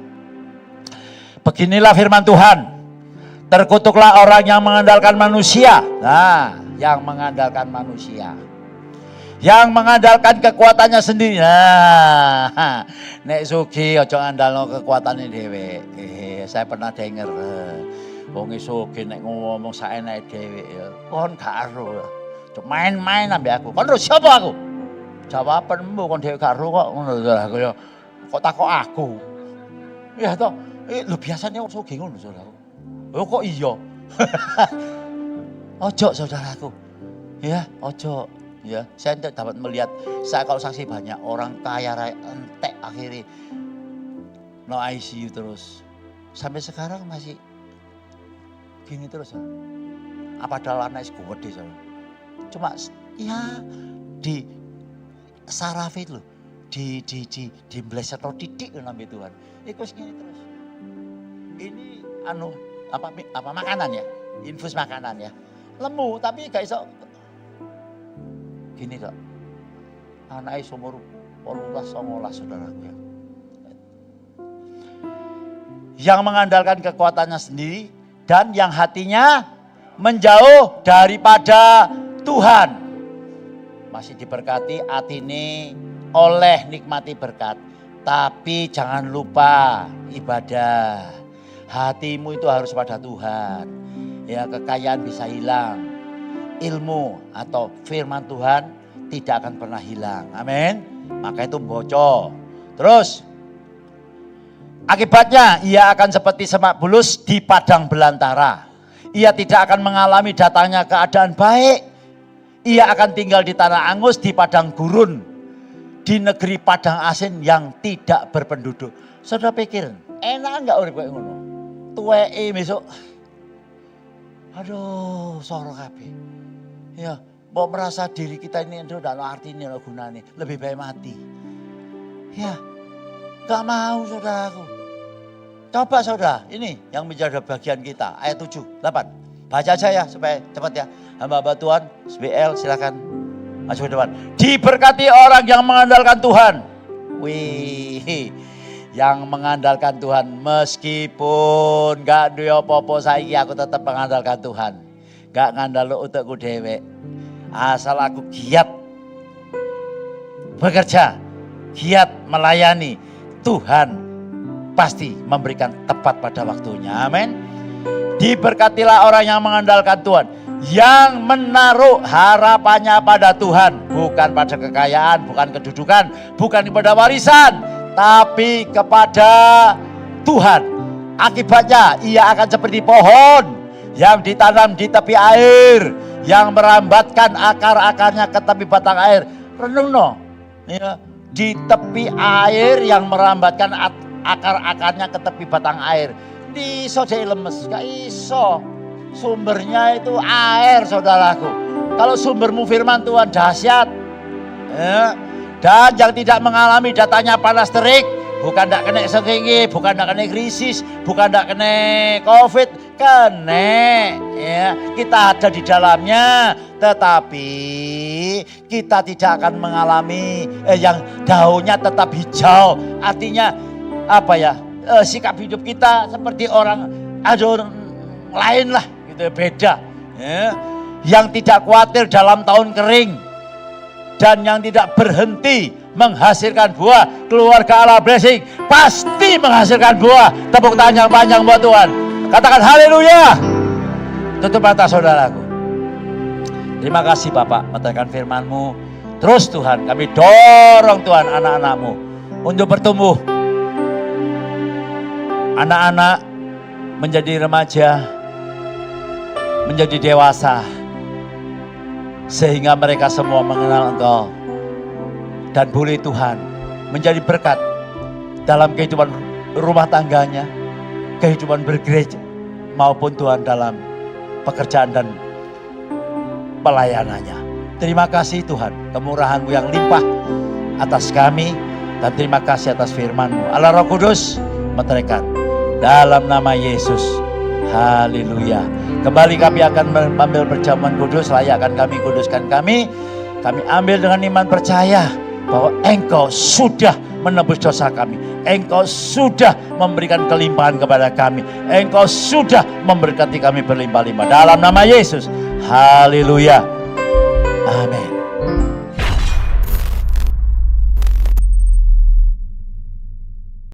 S1: Beginilah firman Tuhan. Terkutuklah orang yang mengandalkan manusia. Nah, yang mengandalkan manusia. yang mengandalkan kekuatannya sendiri. Nah, nek sugih aja ngandalno kekuatane dhewe. Saya pernah denger wong sugih nek ngomong saenake dhewe ya kon gak ero. Cuk main-main ambek aku. Kon ero sapa aku? Jawabanmu kon dhewe gak ero kok ngono aku ya. Kok takok aku. Ya toh, lho biasanya wong sugih ngono saudaraku. Oh kok iya? Ojo saudaraku. Ya, ojo. Ya, saya tidak dapat melihat, saya kalau saksi banyak orang kaya raya entek akhirnya no ICU terus. Sampai sekarang masih gini terus. Apa ada anak gede so. Cuma ya di saraf itu loh, di bleset atau titik namanya Tuhan. Ikut gini terus. Ini apa makanan ya? Infus makanan ya. Lemu tapi gak iso gini kok. Anaknya umur 18-19 saudaraku ya. Yang mengandalkan kekuatannya sendiri dan yang hatinya menjauh daripada Tuhan. Masih diberkati atine oleh nikmati berkat. Tapi jangan lupa ibadah. Hatimu itu harus pada Tuhan. Ya, kekayaan bisa hilang. Ilmu atau firman Tuhan tidak akan pernah hilang. Amin. Maka itu bocor. Terus akibatnya ia akan seperti semak bulus di padang belantara. Ia tidak akan mengalami datangnya keadaan baik. Ia akan tinggal di tanah angus, di padang gurun, di negeri padang asin yang tidak berpenduduk. Saudara pikir enak enggak urip koyo ngono? Tuweke besok aduh soro kabeh. Ya, mau merasa diri kita ini udah no artinya, no gunanya. Lebih baik mati. Ya, gak mau saudaraku. Coba saudara, ini yang menjadi bagian kita. Ayat 7, 8. Baca aja ya supaya cepat ya. Hamba Tuhan, SBL silakan maju ke depan. Diberkati orang yang mengandalkan Tuhan. Wih, yang mengandalkan Tuhan. Meskipun gak duwe apa-apa saiki aku tetap mengandalkan Tuhan. Gak ngandalo utekku dewek. Asal aku giat bekerja, giat melayani, Tuhan pasti memberikan tepat pada waktunya. Amin. Diberkatilah orang yang mengandalkan Tuhan, yang menaruh harapannya pada Tuhan, bukan pada kekayaan, bukan kedudukan, bukan kepada warisan, tapi kepada Tuhan. Akibatnya ia akan seperti pohon yang ditanam di tepi air, yang merambatkan akar-akarnya ke tepi batang air. Renung no, ya, di tepi air yang merambatkan akar-akarnya ke tepi batang air. Di iso lemes, gak iso. Sumbernya itu air saudaraku. Kalau sumbermu firman Tuhan dahsyat, ya, dan yang tidak mengalami datanya panas terik, bukan tidak kena sengenge, bukan tidak kena krisis, bukan tidak kena COVID, kena. Ya, kita ada di dalamnya, tetapi kita tidak akan mengalami yang daunnya tetap hijau. Artinya apa ya? Sikap hidup kita seperti orang ada orang lain lah, gitu beda. Ya. Yang tidak khawatir dalam tahun kering dan yang tidak berhenti menghasilkan buah. Keluarga Allah Blessing pasti menghasilkan buah. Tepuk tangan yang panjang buat Tuhan. Katakan haleluya. Tutup mata saudaraku. Terima kasih Bapak, menerangkan firman-Mu. Terus Tuhan, kami dorong Tuhan anak-anak-Mu untuk bertumbuh. Anak-anak menjadi remaja, menjadi dewasa, sehingga mereka semua mengenal Engkau. Dan boleh Tuhan menjadi berkat dalam kehidupan rumah tangganya, kehidupan bergereja, maupun Tuhan dalam pekerjaan dan pelayanannya. Terima kasih Tuhan, kemurahan-Mu yang limpah atas kami, dan terima kasih atas firman-Mu. Allah Roh Kudus meteraikan dalam nama Yesus. Haleluya. Kembali kami akan mengambil perjamuan kudus, layakkan kami, kuduskan kami. Kami ambil dengan iman percaya bahwa Engkau sudah menebus dosa kami. Engkau sudah memberikan kelimpahan kepada kami. Engkau sudah memberkati kami berlimpah-limpah. Dalam nama Yesus. Haleluya. Amin.